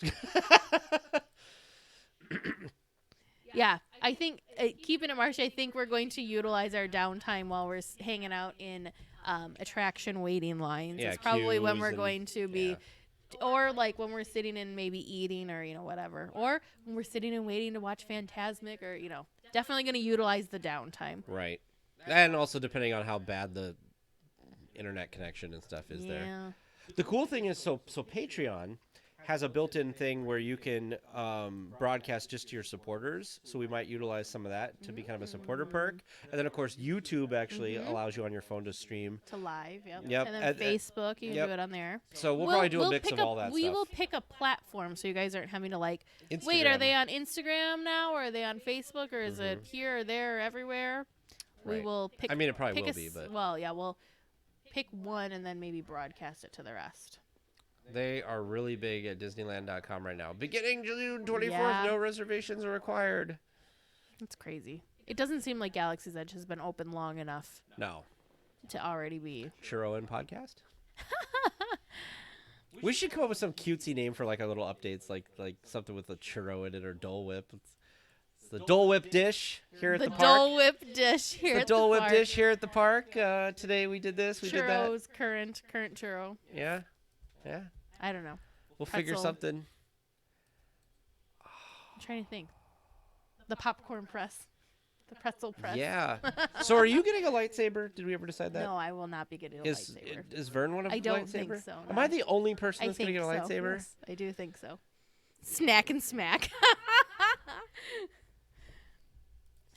Yeah, I think, keeping it March, I think we're going to utilize our downtime while we're hanging out in attraction waiting lines. Yeah, it's probably when queues we're and- going to be, or like when we're sitting and maybe eating or, you know, whatever. Or when we're sitting and waiting to watch Fantasmic or, you know, definitely going to utilize the downtime. Right. And also depending on how bad the internet connection and stuff is there. Yeah. The cool thing is, so Patreon has a built-in thing where you can broadcast just to your supporters. So we might utilize some of that to be kind of a supporter perk. And then, of course, YouTube actually allows you on your phone to stream. To live, yep. Yep. And then Facebook, you can yep. do it on there. So we'll probably do a mix pick of all that We stuff. will pick a platform so you guys aren't having to like, wait, Instagram. are they on Instagram now or are they on Facebook or is it here or there or everywhere? We Right. will pick. I mean, it probably pick will be, but well, yeah, we'll pick one and then maybe broadcast it to the rest. they are really big at Disneyland.com right now. Beginning June 24th, Yeah. no reservations are required. It's crazy. It doesn't seem like Galaxy's Edge has been open long enough No. to already be. Churro and podcast. We should come up with some cutesy name for like our little updates, like something with a churro in it or Dole Whip. It's the Dole Whip dish here at the park. Dole Whip dish here The at Dole the Whip park. dish here at the park. Today we did this, we did that. Churros, current churro. Yeah, yeah. I don't know. We'll figure Pretzel. something. I'm trying to think. The popcorn press. The pretzel press. Yeah. So are you getting a lightsaber? Did we ever decide that? No, I will not be getting a lightsaber. Is Vern one of I the don't lightsaber? think so, Am no. I the only person I that's going think to get a so. lightsaber? Yes, I do think so. Snack and smack.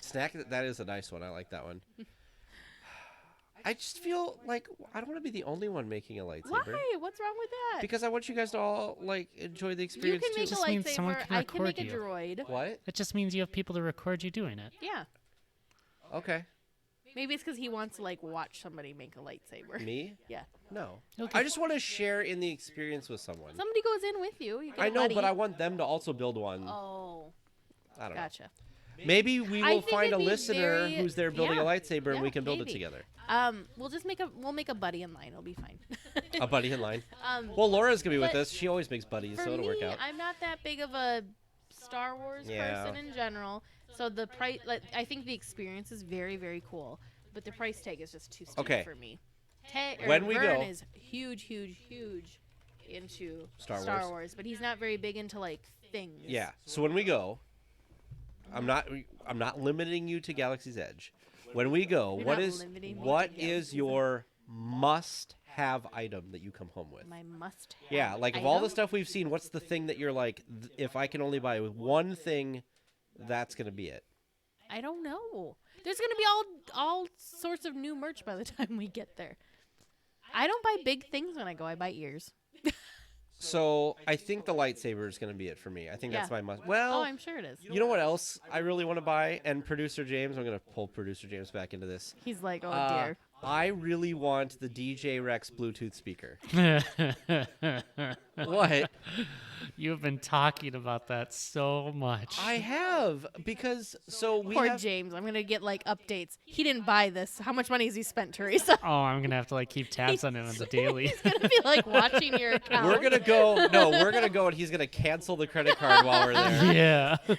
Snack, that is a nice one. I like that one. I just feel like I don't want to be the only one making a lightsaber. Why? What's wrong with that? Because I want you guys to all like enjoy the you experience can make too. a Just means someone lightsaber. can I can make a record you. droid. What? It just means you have people to record you doing it. Yeah. Okay. Maybe it's because he wants to like watch somebody make a lightsaber. Me? Yeah. No. Okay. I just want to share in the experience with someone. Somebody goes in with you. You get I a know, buddy. but I want them to also build one. Oh, I don't know. gotcha. Maybe we I will think find a it'd be listener very- who's there building yeah, a lightsaber and yeah, we can build maybe. it together. We'll make a buddy in line. It'll be fine. A buddy in line. Um, Well, Laura's going to be with but us. She always makes buddies, for so it'll me, work out. I'm not that big of a Star Wars Yeah. person in general, so the price. Like, I think the experience is very, very cool, but the price tag is just too steep Okay. for me. When we Vern go- is huge into Star Star Wars. but he's not very big into like things. Yeah. So when we go, I'm not limiting you to Galaxy's Edge. When we go, You're what not is limiting me to what Galaxy's is your must-have item that you come home with? My must-have. Yeah, like of all the item? stuff we've seen, what's the thing that you're like, if I can only buy one thing, that's gonna be it. I don't know. There's gonna be all sorts of new merch by the time we get there. I don't buy big things when I go. I buy ears. So I think the lightsaber is gonna be it for me. I think that's Yeah. my must. Well, Oh, I'm sure it is. you know what else I really want to buy? And producer James, I'm gonna pull producer James back into this. He's like, oh Uh, dear. I really want the DJ Rex Bluetooth speaker. What? You have been talking about that so much. I have because we Poor have. James. I'm gonna get like updates. He didn't buy this. How much money has he spent, Teresa? Oh, I'm gonna have to like keep tabs on it on the daily. He's gonna be like watching your account. We're gonna go. No, we're gonna go, and he's gonna cancel the credit card while we're there.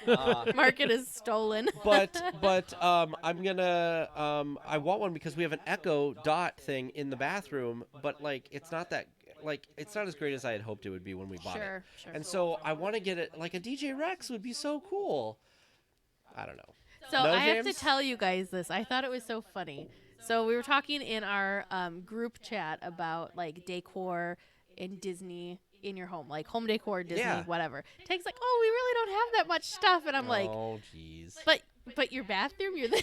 Yeah. Market is stolen. But I'm gonna I want one because we have an Echo Dot thing in the bathroom, but like it's not as great as I had hoped it would be when we bought it. Sure. And so I want to get it like a DJ Rex would be so cool. I don't know. So No, I have to James? tell you guys this. I thought it was so funny. So we were talking in our group chat about like decor in Disney in your home, like home decor, Disney, Yeah. whatever. Take's like, oh, we really don't have that much stuff, and I'm like, oh jeez. but your bathroom, you're this.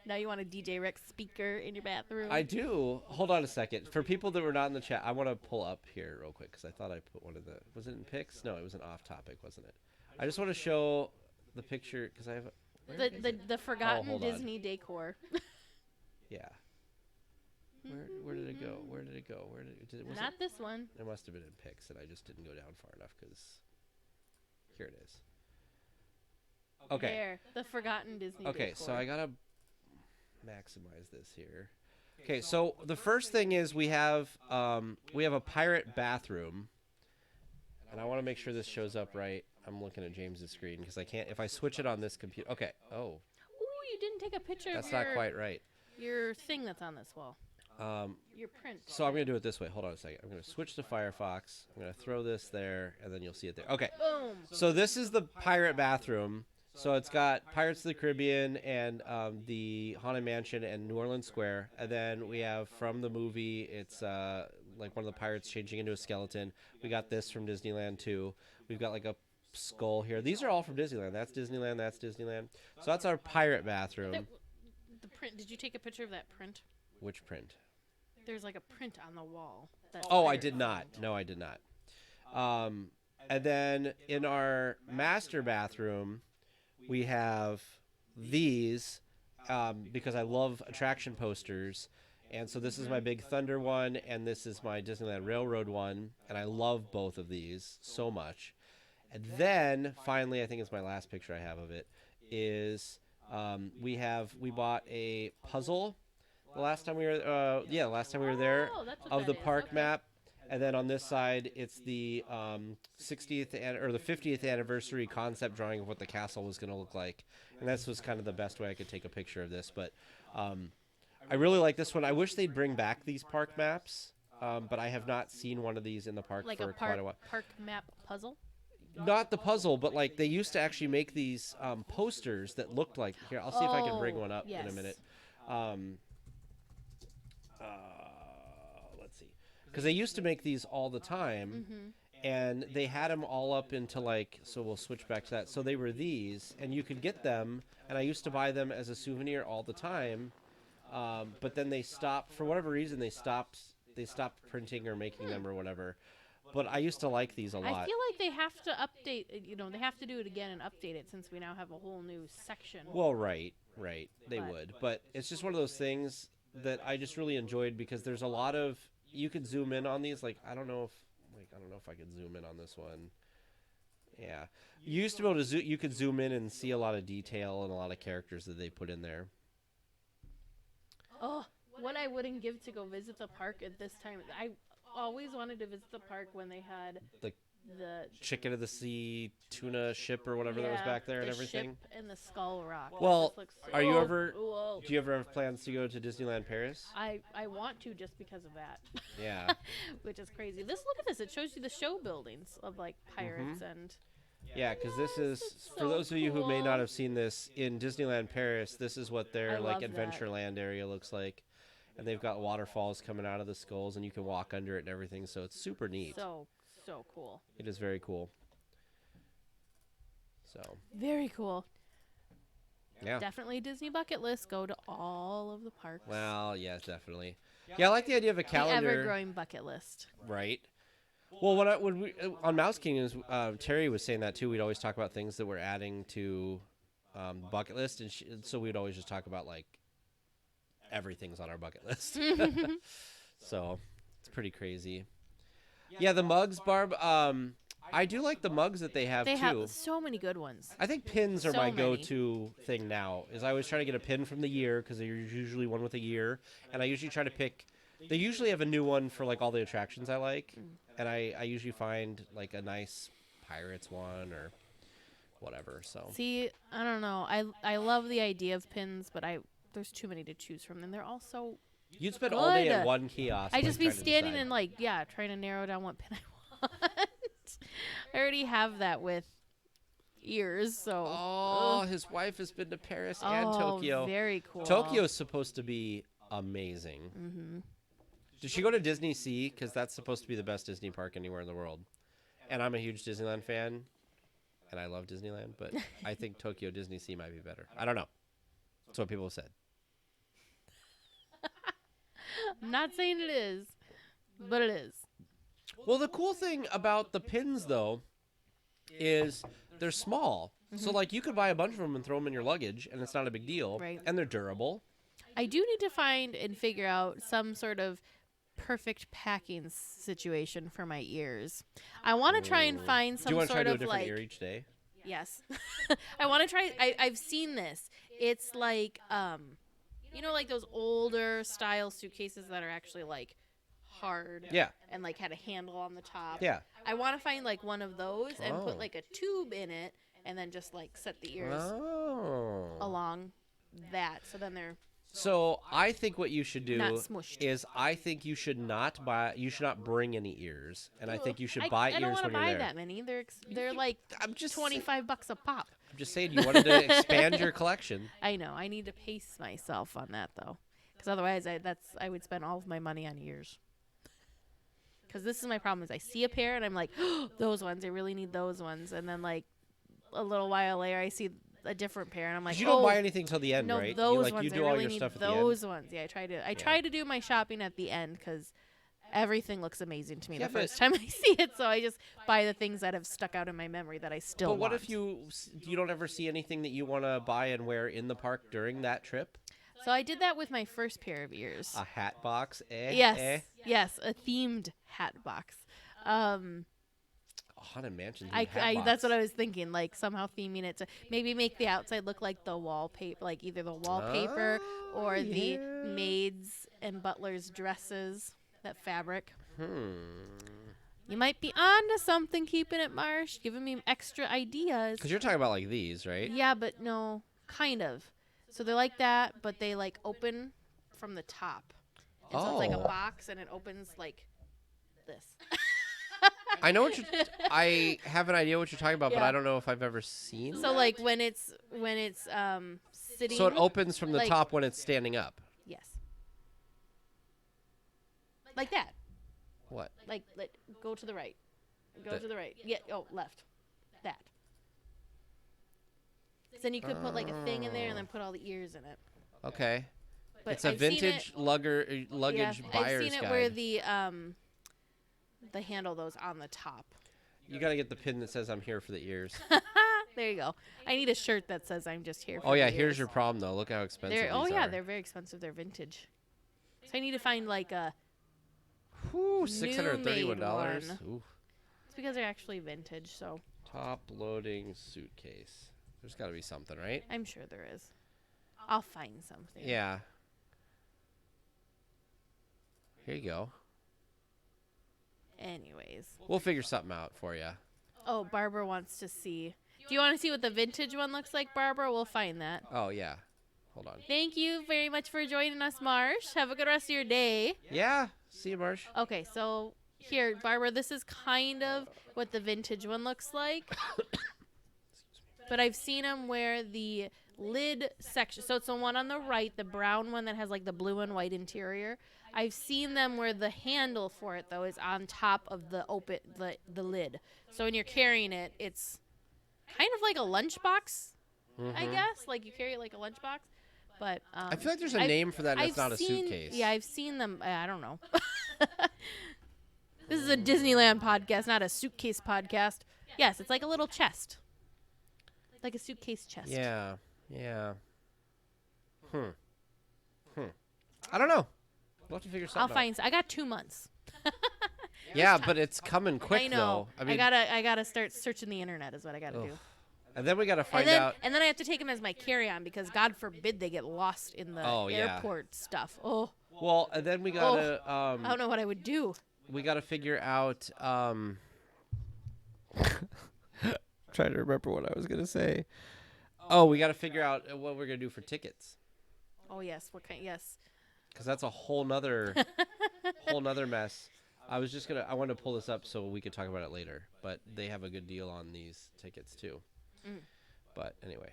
Now you want a DJ Rex speaker in your bathroom? I do. Hold on a second. For people that were not in the chat, I want to pull up here real quick because I thought I put one of the. Was it in pics? No, it was an off topic, wasn't it? I just want to show the picture because I have. Where is it? the forgotten hold on. Disney decor. Yeah. Where did it go? Where did it go? Where did it? Was Not this one. It must have been in pics, and I just didn't go down far enough because. Here it is. Okay. There, the forgotten Disney Okay, decor. so I gotta maximize this here. Okay, so the first thing is we have a pirate bathroom, and I want to make sure this shows up right. I'm looking at James's screen because I can't if I switch it on this computer. Okay. Oh, Ooh, you didn't take a picture that's of not quite right. your thing that's on this wall. Your print. So I'm gonna do it this way. Hold on a second. I'm gonna switch to Firefox. I'm gonna throw this there, and then you'll see it there. Okay. Boom. So this is the pirate bathroom. So it's got Pirates of the Caribbean and the Haunted Mansion and New Orleans Square. And then we have from the movie, it's like one of the pirates changing into a skeleton. We got this from Disneyland too. We've got like a skull here. These are all from Disneyland. That's Disneyland. That's Disneyland. So that's our pirate bathroom. The print. Did you take a picture of that print? Which print? There's like a print on the wall. That's Oh, I pirate did not. No, I did not. And then in our master bathroom, we have these because I love attraction posters. And so this is my Big Thunder one, and this is my Disneyland Railroad one. And I love both of these so much. And then, finally, I think it's my last picture I have of it, is we bought a puzzle the last time we were there Oh, that's what of that the is. park Okay. map. And then on this side, it's the 60th or the 50th anniversary concept drawing of what the castle was going to look like. And this was kind of the best way I could take a picture of this. But I really like this one. I wish they'd bring back these park maps, but I have not seen one of these in the park Like for a quite a while. park map puzzle. Not the puzzle, but like they used to actually make these posters that looked like. Here, I'll see if I can bring Oh, one up in a yes. minute. Let's see, because they used to make these all the time, and they had them all up into like. So we'll switch back to that. So they were these, and you could get them, and I used to buy them as a souvenir all the time. But then they stopped for whatever reason. They stopped printing or making them or whatever. But I used to like these a lot. I feel like they have to update. They have to do it again and update it since we now have a whole new section. Well, right. Right, they But- would. But it's just one of those things that I just really enjoyed because there's a lot of you could zoom in on these. Like I don't know if I could zoom in on this one. Yeah, you used to be able to zoom. You could zoom in and see a lot of detail and a lot of characters that they put in there. Oh, what I wouldn't give to go visit the park at this time. I always wanted to visit the park when they had The the Chicken of the Sea tuna ship or whatever that was yeah, back there and the everything. ship and the Skull Rock. That Well, just looks are you so ever- cool. Do you ever have plans to go to Disneyland Paris? I want to just because of that. Yeah. Which is crazy. Look at this. It shows you the show buildings of like pirates and Yeah, because this is, it's for so those of you who may cool. not have seen this, in Disneyland Paris, this is what I their like love that. Adventureland area looks like. And they've got waterfalls coming out of the skulls, and you can walk under it and everything, so it's super neat. so cool. It is very cool. So, Very cool. yeah. Definitely Disney bucket list. Go to all of the parks. Well, yes, definitely. Yeah, I like the idea of a the calendar. ever-growing bucket list. Right. Well, when we on Mouse Kingdoms, Terry was saying that too. We'd always talk about things that we're adding to bucket list, and so we'd always just talk about like everything's on our bucket list. So it's pretty crazy. Yeah, the mugs, Barb. I do like the mugs that they have They too. have so many good ones. I think pins are so my many. go-to thing now. Is I always try to get a pin from the year because there's usually one with a year, and I usually try to pick. They usually have a new one for like all the attractions I like, and I usually find like a nice Pirates one or whatever. So See, I don't know. I love the idea of pins, but there's too many to choose from, and they're all so. you'd spend all day at Good. one kiosk. I like, just be trying to standing decide. and like trying to narrow down what pin I want. I already have that with ears, so. Oh, his wife has been to Paris and Tokyo. Very cool. Tokyo's supposed to be amazing. Mm-hmm. Did she go to Disney Sea? Because that's supposed to be the best Disney park anywhere in the world. And I'm a huge Disneyland fan, and I love Disneyland, but I think Tokyo Disney Sea might be better. I don't know. That's what people have said. I'm not saying it is, but it is. Well, the cool thing about the pins, though, is they're small. So, like, you could buy a bunch of them and throw them in your luggage, and it's not a big deal. Right. And they're durable. I do need to find and figure out some sort of perfect packing situation for my ears. I want to try and find Do you some want to try sort to do a of different like ear each day? yes. I want to try I've seen this. It's like like those older style suitcases that are actually like hard Yeah. and like had a handle on the top. Yeah. I want to find like one of those and Oh. put like a tube in it and then just like set the ears Oh. along that so then they're So I think what you should do not smushed. is I think you should not bring any ears, and I think you should I buy don't ears want to when you're buy there. that many. They're like I'm just $25 a pop. I'm just saying you wanted to expand your collection. I know. I need to pace myself on that though, because otherwise I would spend all of my money on ears. Because this is my problem: is I see a pair and I'm like, oh, those ones. I really need those ones, and then like a little while later I see a different pair and I'm like, 'Cause you don't oh, buy anything till the end, no, right? those you ones. do I all really your need stuff at the end. those ones. Yeah, I try to do my shopping at the end because everything looks amazing to me Yeah, the but- first time I see it. So I just buy the things that have stuck out in my memory that I still But what want. if you don't ever see anything that you want to buy and wear in the park during that trip? So I did that with my first pair of ears. A hat box, Yes, yes, a themed hat box. Haunted Mansion. That's what I was thinking. Like somehow theming it to maybe make the outside look like the wallpaper, like either the wallpaper or the maids and butlers' dresses. That fabric. You might be onto something, keeping it Marsh, giving me extra ideas. Because you're talking about like these, right? Yeah, but no, kind of. So they're like that, but they like open from the top. And so it's like a Oh. box, and it opens like this. I know what you. I have an idea what you're talking about, but Yeah. I don't know if I've ever seen. So that. like when it's sitting. So it opens from the like- top when it's standing up. Yes. Like that. What? Like go to the right. Go That- to the right. Yeah. Oh, left. That. So then you could put like a thing in there and then put all the ears in it. Okay. But It's a I've seen vintage it- luggage yeah, buyer's I've seen it guide. where the handle goes on the top. You got to get the pin that says "I'm here for the ears." There you go. I need a shirt that says I'm just here for Oh yeah, the here's ears. your problem though. Look how expensive They're, oh these yeah, are. they're very expensive. They're vintage. So I need to find like a. Whew, new-made $631. one. Ooh. It's because they're actually vintage, so Top loading suitcase. There's got to be something, right? I'm sure there is. I'll find something. Yeah. Here you go. Anyways. We'll figure something out for you. Oh, Barbara wants to see. Do you want to see what the vintage one looks like, Barbara? We'll find that. Oh yeah. Hold on. Thank you very much for joining us, Marsh. Have a good rest of your day. Yeah. See you, Marsh. Okay, so here, Barbara, this is kind of what the vintage one looks like. But I've seen them where the lid section, so it's the one on the right, the brown one that has like the blue and white interior. I've seen them where the handle for it, though, is on top of the the lid. So when you're carrying it, it's kind of like a lunchbox, I guess. Like you carry it like a lunchbox. But I feel like there's a name for that and it's not a suitcase. Yeah, I've seen them. I don't know. This is a Disneyland podcast, not a suitcase podcast. Yes, it's like a little chest. Like a suitcase chest. Yeah. Yeah. I don't know. We'll have to figure something I'll find. I got 2 months. Yeah, but it's coming quick I know. though. I mean, I gotta start searching the internet. Is what I gotta do. and then we got to find And then, out. and then I have to take them as my carry-on because God forbid they get lost in the Oh, yeah. airport stuff. Oh, Well, and then we got to I don't know what I would do. we got to figure out trying to remember what I was going to say. Oh, we got to figure out what we're going to do for tickets. Oh yes, what kind? Yes. Cuz that's a whole nother mess. I wanted to pull this up so we could talk about it later, but they have a good deal on these tickets too. But anyway.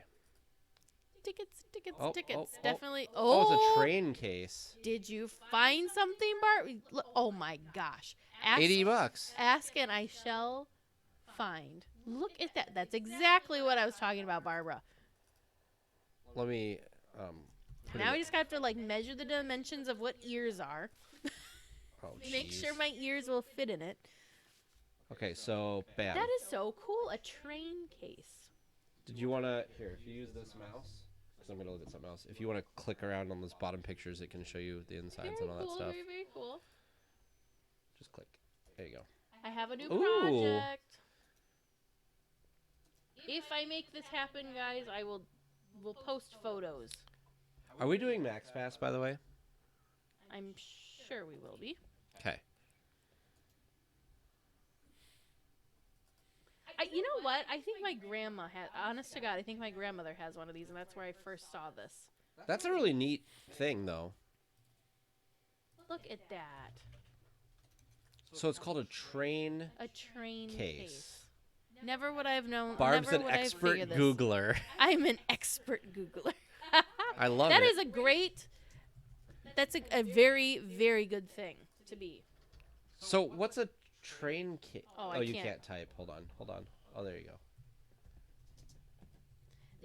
Tickets. Oh, Definitely. Oh, it's a train case. Did you find something, Bart? Oh my gosh. $80. Ask and I shall find. Look at that. That's exactly what I was talking about, Barbara. Let me put Now it- we just have to like measure the dimensions of what ears are. Oh, Make jeez. sure my ears will fit in it. Okay, so bam. That is so cool. A train case. Did you want to here? If you use this mouse, because I'm gonna look at something else. If you want to click around on those bottom pictures, it can show you the insides Very and all that cool. stuff. Very, very cool. Just click. There you go. I have a new Ooh. project. If I make this happen, guys, we'll post photos. Are we doing Max Pass, by the way? I'm sure we will be. Okay. You know what? I think my grandma had. Honest to God, I think my grandmother has one of these, and that's where I first saw this. That's a really neat thing, though. Look at that. So it's called a train A train case. Never would I have known. Barb's never an would I have expert figured this. Googler. I'm an expert Googler. I love That it. is a great. That's a very, very good thing to be. So what's a train case? Oh, I you can't. can't type. Hold on. Oh, there you go.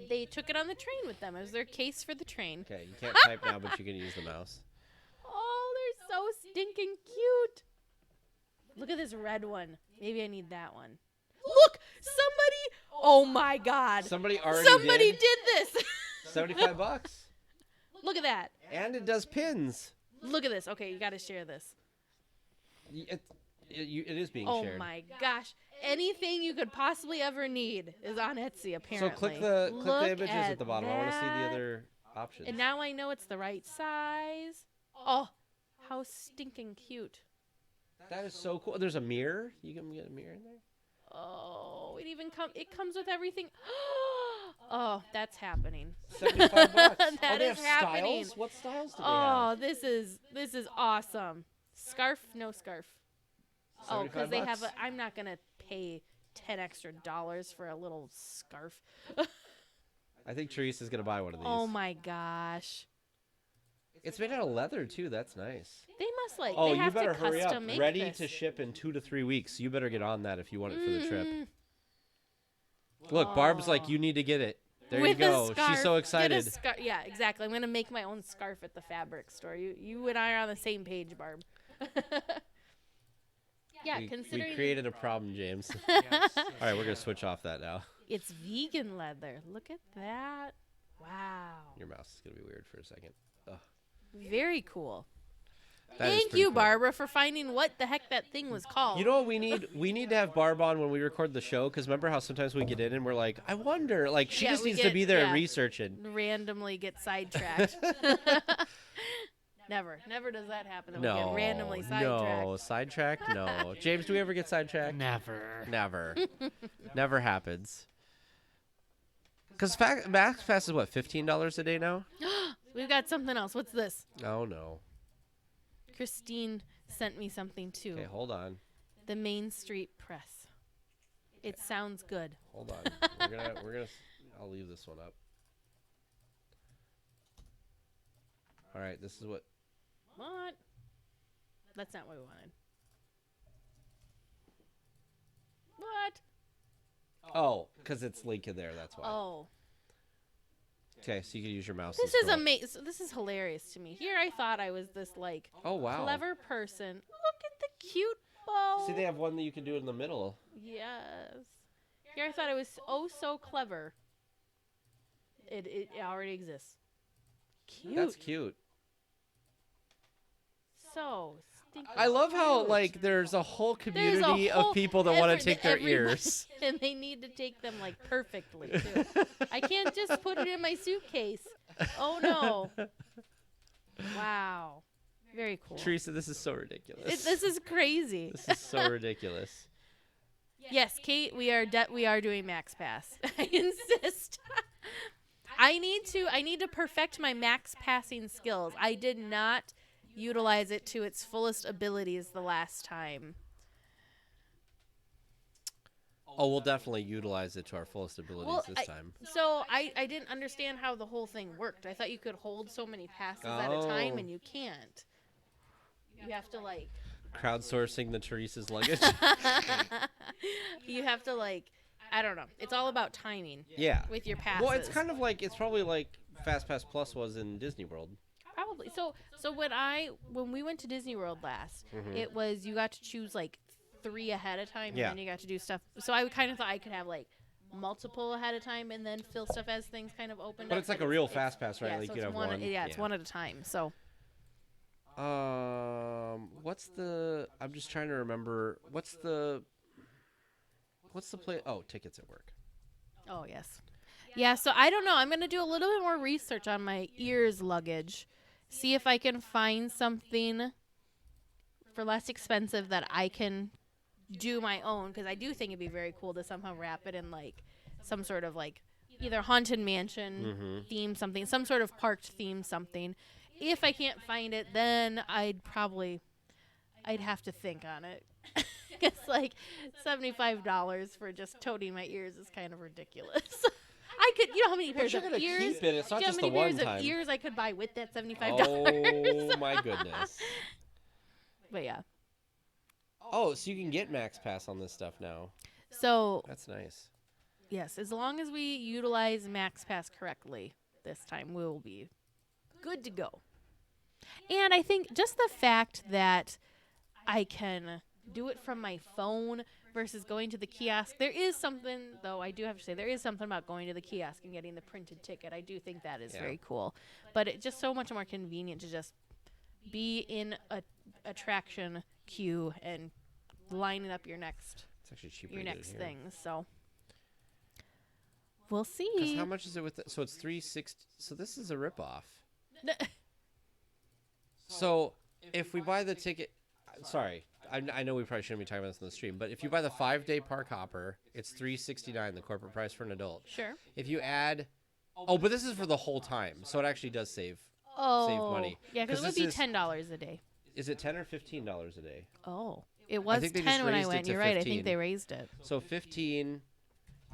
They took it on the train with them. It was their case for the train. Okay, you can't type now, but you can use the mouse. Oh, they're so stinking cute. Look at this red one. Maybe I need that one. Look, somebody. Oh my God. Somebody already Somebody did. did this. $75. Look at that. And it does pins. Look at this. Okay, you got to share this. It is being Oh shared. my gosh. Anything you could possibly ever need is on Etsy, apparently. So click the Look images at the bottom. I want to see the that. other options. And now I know it's the right size. Oh, how stinking cute. That is so cool. There's a mirror. You can get a mirror in there. Oh, it comes with everything. Oh, that's happening. $75. That Oh, they is have happening. styles? What styles do they Oh, have? this is awesome. Scarf, no scarf. Oh, because they have $75. I'm not gonna pay $10 extra for a little scarf. I think Teresa's going to buy one of these. Oh my gosh. It's made out of leather, too. That's nice. They must like. Oh, they you have better to hurry up. custom make Ready this. to ship in 2 to 3 weeks. You better get on that if you want it for the trip. Mm. Look, Barb's like, you need to get it. There With you a go. scarf. She's so Get a excited. yeah, exactly. I'm gonna make my own scarf at the fabric store. You and I are on the same page, Barb. Yeah, We considering. created a problem, James. Yes. All right, we're going to switch off that now. It's vegan leather. Look at that. Wow. Your mouse is gonna be weird for a second. Ugh. Very cool. That is Thank pretty you, cool. Barbara, for finding what the heck that thing was called. You know what we need? We need to have Barb on when we record the show, because remember how sometimes we get in and we're like, I wonder. Like, she Yeah, just we needs to get- be there yeah. researching. Randomly get sidetracked. Never does that happen. That we No, get randomly sidetracked. no, sidetracked, no. James, do we ever get sidetracked? Never. Never. Never happens. Because Max Pass is what, $15 a day now? We've got something else. What's this? Oh no. Christine sent me something too. Okay, hold on. The Main Street Press. It sounds good. Hold on. We're gonna. I'll leave this one up. All right, this is what. What? That's not what we wanted. What? Oh, because it's linked in there. That's why. Oh. Okay, so you can use your mouse. This and is scroll. amazing. This is hilarious to me. Here I thought I was this like Oh wow. clever person. Look at the cute bow. See, they have one that you can do in the middle. Yes. Here I thought it was oh so clever. It already exists. Cute. That's cute. So stinking I love how cute. like there's a whole There's a community whole- of people that want to every- take their everybody- ears. and they need to take them like perfectly too. I can't just put it in my suitcase. Oh no. Wow. Very cool. Teresa, this is so ridiculous. This is crazy. This is so ridiculous. Yes, Kate, we are doing Max Pass. I insist. I need to perfect my Max Passing skills. I did not utilize it to its fullest abilities the last time. Oh, we'll definitely utilize it to our fullest abilities this time. So I didn't understand how the whole thing worked. I thought you could hold so many passes at a time, Oh. and you can't. You have to like. Crowdsourcing the Teresa's luggage. You have to like. I don't know. It's all about timing Yeah. with your passes. Well, it's kind of like it's probably like Fast Pass Plus was in Disney World. Probably. So when we went to Disney World last, Mhm. it was you got to choose like 3 ahead of time, Yeah. and then you got to do stuff. So I kind of thought I could have like multiple ahead of time, and then fill stuff as things kind of opened But up. it's like a real Fast Pass, right? Yeah, Like so you it's have one. Yeah, it's one at a time. So What's the? I'm just trying to remember. What's the play? Oh, Tickets at Work. oh yes, yeah. So I don't know. I'm gonna do a little bit more research on my ears luggage, see if I can find something for less expensive that I can do my own, because I do think it'd be very cool to somehow wrap it in like some sort of like either haunted mansion Mm-hmm. theme, something, some sort of parked theme, something. If I can't find it, then I'd have to think on it. It's like $75 for just toting my ears is kind of ridiculous. I could, you know how many But pairs you're of gonna ears? keep it. It's not Do you know just how the many one pairs time. of ears I could buy with that $75? Oh my goodness. But yeah. Oh, so you can get Max Pass on this stuff now. So That's nice. yes, as long as we utilize Max Pass correctly this time, we will be good to go. And I think just the fact that I can do it from my phone versus going to the kiosk. There is something, though, I do have to say, there is something about going to the kiosk and getting the printed ticket. I do think that is Yeah. very cool. But it's just so much more convenient to just be in a attraction queue and lining up your next It's actually cheaper. to get it here. thing. So we'll 'Cause see. how much is it with? So it's $360. So this is a ripoff. So if we buy the ticket, sorry, I know we probably shouldn't be talking about this on the stream, but if you buy the 5-day park hopper, it's $369, the corporate price for an adult. Sure. If you add, but this is for the whole time, so it actually does save. Oh, money. Yeah, because 'Cause it would this be is- $10 a day. Is it $10 or $15 a day? Oh, it was think they 10 just when I raised it went. to You're right. I 15. think they raised it. So 15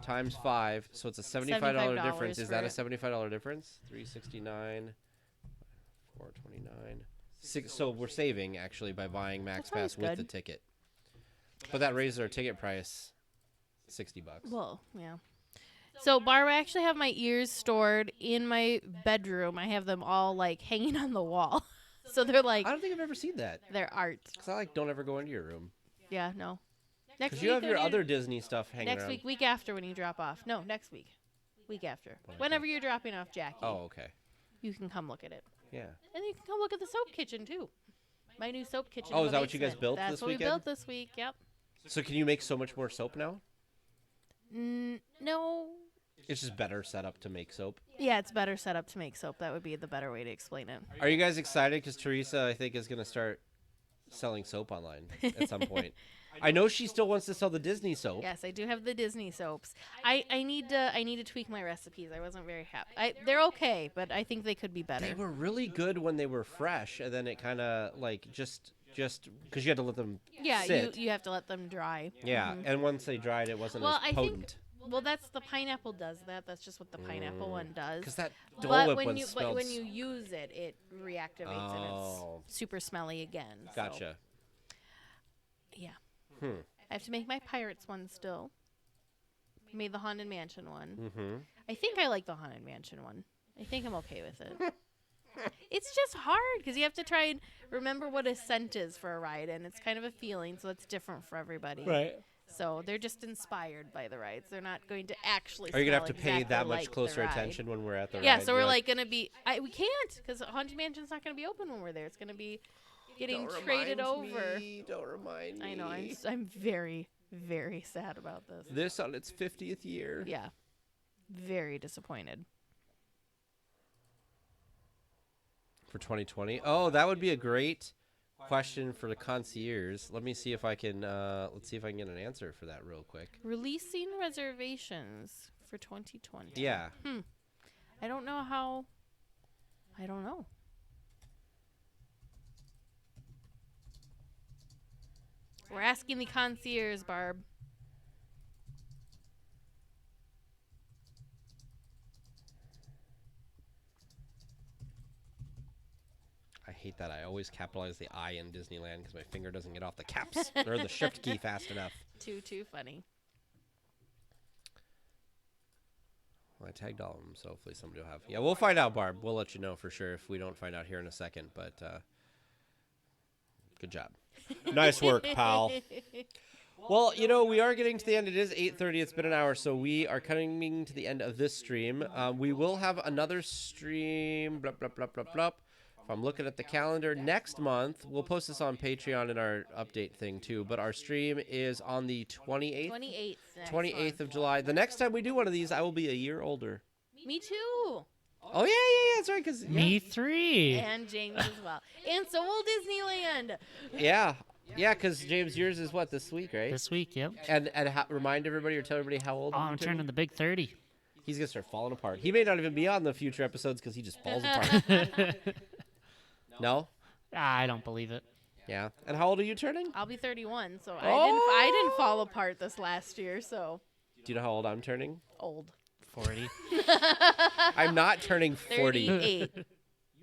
times 5, so it's a $75 difference. Is that a for- $75 difference? 369, 429, 6. So we're saving actually by buying Max That's always Pass with the good. ticket. But that raises our ticket price $60. Well, yeah. So, Barbara, I actually have my ears stored in my bedroom. I have them all like hanging on the wall. So they're like I don't think I've ever seen that they're art. because I don't ever go into your room. Yeah, no. Next Because week. you have or your other Disney stuff hanging next around. week after when you drop off. No, next week. Week after. Okay. Whenever you're dropping off Jackie, Oh, okay. you can come look at it. Yeah. And you can come look at the soap kitchen too. My new soap kitchen. Oh, in is the that what you guys basement. built That's this what weekend? we built this week. Yep. So can you make so much more soap now? No. It's just better set up to make soap. Yeah, it's better set up to make soap. That would be the better way to explain it. Are you guys excited? Because Teresa, I think, is going to start selling soap online at some point. I know she still wants to sell the Disney soap. Yes, I do have the Disney soaps. I need to tweak my recipes. I wasn't very happy. They're okay, but I think they could be better. They were really good when they were fresh, and then it kind of like just because you had to let them sit. you have to let them dry. Yeah, and once they dried, it wasn't Well, as I potent. think that's the pineapple does that. That's just what the pineapple one does. Because that Dole But Whip when one you smells. when you use it, it reactivates and Oh. it's super smelly again. So, Gotcha. yeah. Hmm. I have to make my Pirates one still. Made the Haunted Mansion one. Mm-hmm. I think I like the Haunted Mansion one. I think I'm okay with it. It's just hard because you have to try and remember what a scent is for a ride, and it's kind of a feeling, so it's different for everybody. Right. So they're just inspired by the rides. They're not going to actually. Are you gonna have smell to pay exactly that much like the closer ride. attention when we're at the Yeah, ride? so we're You're like gonna be. We can't because Haunted Mansion's not gonna be open when we're there. It's gonna be getting Don't traded remind over. me, don't remind me. I know. I'm very very sad about this. This on its 50th year. Yeah, very disappointed. For 2020. Oh, that would be a great question for the concierge. Let me see if I can. Let's see if I can get an answer for that real quick. Releasing reservations for 2020. Yeah. I don't know how. I don't know. We're asking the concierge, Barb. I hate that. I always capitalize the I in Disneyland because my finger doesn't get off the caps or the shift key fast enough. Too funny. Well, I tagged all of them, so hopefully somebody will have. Yeah, we'll find out, Barb. We'll let you know for sure if we don't find out here in a second. But good job. Nice work, pal. Well, you know, we are getting to the end. It is 8:30. It's been an hour, so we are coming to the end of this stream. We will have another stream. Blah, blah, blah, blah, blah. If I'm looking at the calendar, next month, we'll post this on Patreon in our update thing, too. But our stream is on the 28th. 28th. 28th of July. The next time we do one of these, I will be a year older. Me too. Oh, yeah, that's right. Cause, Me 3. And James as well. And so will Disneyland. Yeah, because James, yours is what, this week, right? This week, yep. And remind everybody or tell everybody how old Oh, you're I'm turning the big 30. He's going to start falling apart. He may not even be on the future episodes because he just falls apart. No? I don't believe it. Yeah. And how old are you turning? I'll be 31, so Oh! I didn't fall apart this last year, so Do you know how old I'm turning? old. 40. I'm not turning 40. 38.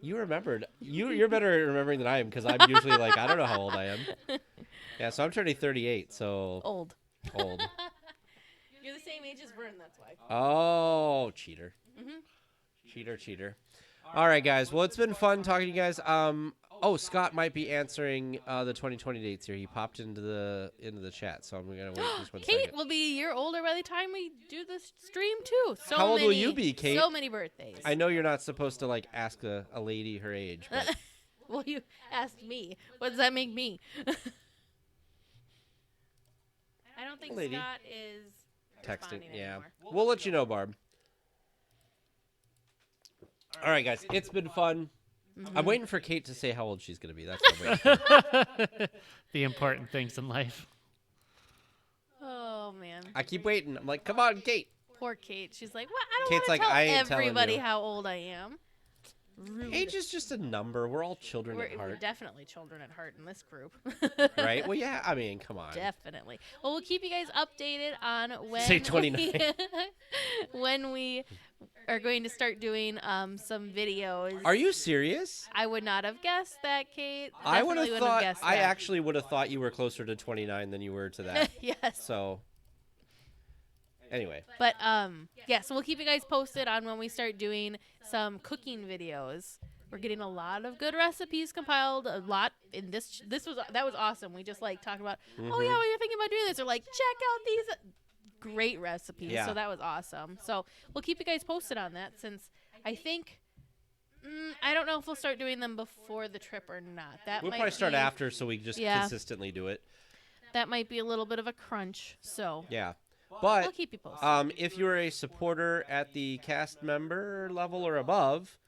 You remembered. You're better at remembering than I am because I'm usually like, I don't know how old I am. Yeah, so I'm turning 38, so Old. old. You're the same age as Vern, that's why. Oh, cheater. Cheater. All right, guys. Well, it's been fun talking to you guys. Scott might be answering the 2020 dates here. He popped into the chat, so I'm gonna wait just one Kate second. will be a year older by the time we do this stream too. So How old will many, you be, Kate? So many birthdays. I know you're not supposed to like ask a lady her age, but Well, you asked me. What does that make me? I don't think Lady. Scott is texting. responding Yeah, anymore. we'll let you know, Barb. All right, guys. It's been fun. I'm waiting for Kate to say how old she's gonna be. That's what I'm waiting for. The important things in life. Oh man, I keep waiting. I'm like, come on, Kate. poor Kate. She's like, "What? I don't Kate's want like, to "I tell ain't telling everybody you." how old I am." Rude. Age is just a number. We're all children We're, at we're heart, definitely children at heart in this group. right? Well, yeah. I mean, come on. Definitely. Well, we'll keep you guys updated on when Say 29. when we are going to start doing some videos. Are you serious? I would not have guessed that, Kate. I would have Definitely wouldn't thought. guessed I that. actually would have thought you were closer to 29 than you were to that. Yes. So, anyway, But yeah, so we'll keep you guys posted on when we start doing some cooking videos. We're getting a lot of good recipes compiled. A lot in that was awesome. We just like talked about, oh yeah, well, you're thinking about doing this, or like check out these great recipes. Yeah. So that was awesome. So we'll keep you guys posted on that, since I think. I don't know if we'll start doing them before the trip or not. We'll might probably start be- after so we just Yeah. consistently do it. That might be a little bit of a crunch. So Yeah. we'll But keep you posted. if you're a supporter at the cast member level or above,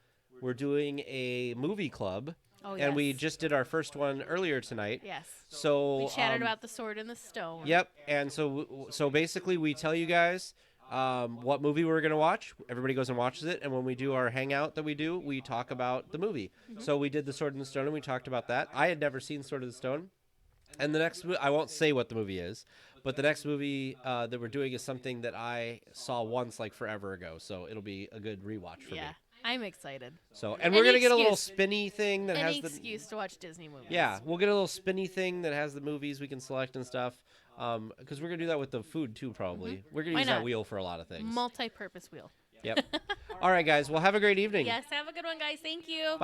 we're doing a movie club. Oh, And we yes. just did our first one earlier tonight. Yes. So We chatted about the Sword in the Stone. Yep. And so basically we tell you guys what movie we're going to watch. Everybody goes and watches it. And when we do our hangout that we do, we talk about the movie. So we did The Sword in the Stone, and we talked about that. I had never seen Sword in the Stone. And the next I won't say what the movie is, but the next movie that we're doing is something that I saw once like forever ago. So it'll be a good rewatch for me. Yeah. I'm excited. So, and we're Any going to get a little excuse. spinny thing that Any has the excuse to watch Disney movies. Yeah, we'll get a little spinny thing that has the movies we can select and stuff. Because we're gonna do that with the food too, probably. We're gonna Why use that not? wheel for a lot of things. Multi-purpose wheel. Yep. All right, guys. Well, have a great evening. Yes. Have a good one, guys. Thank you.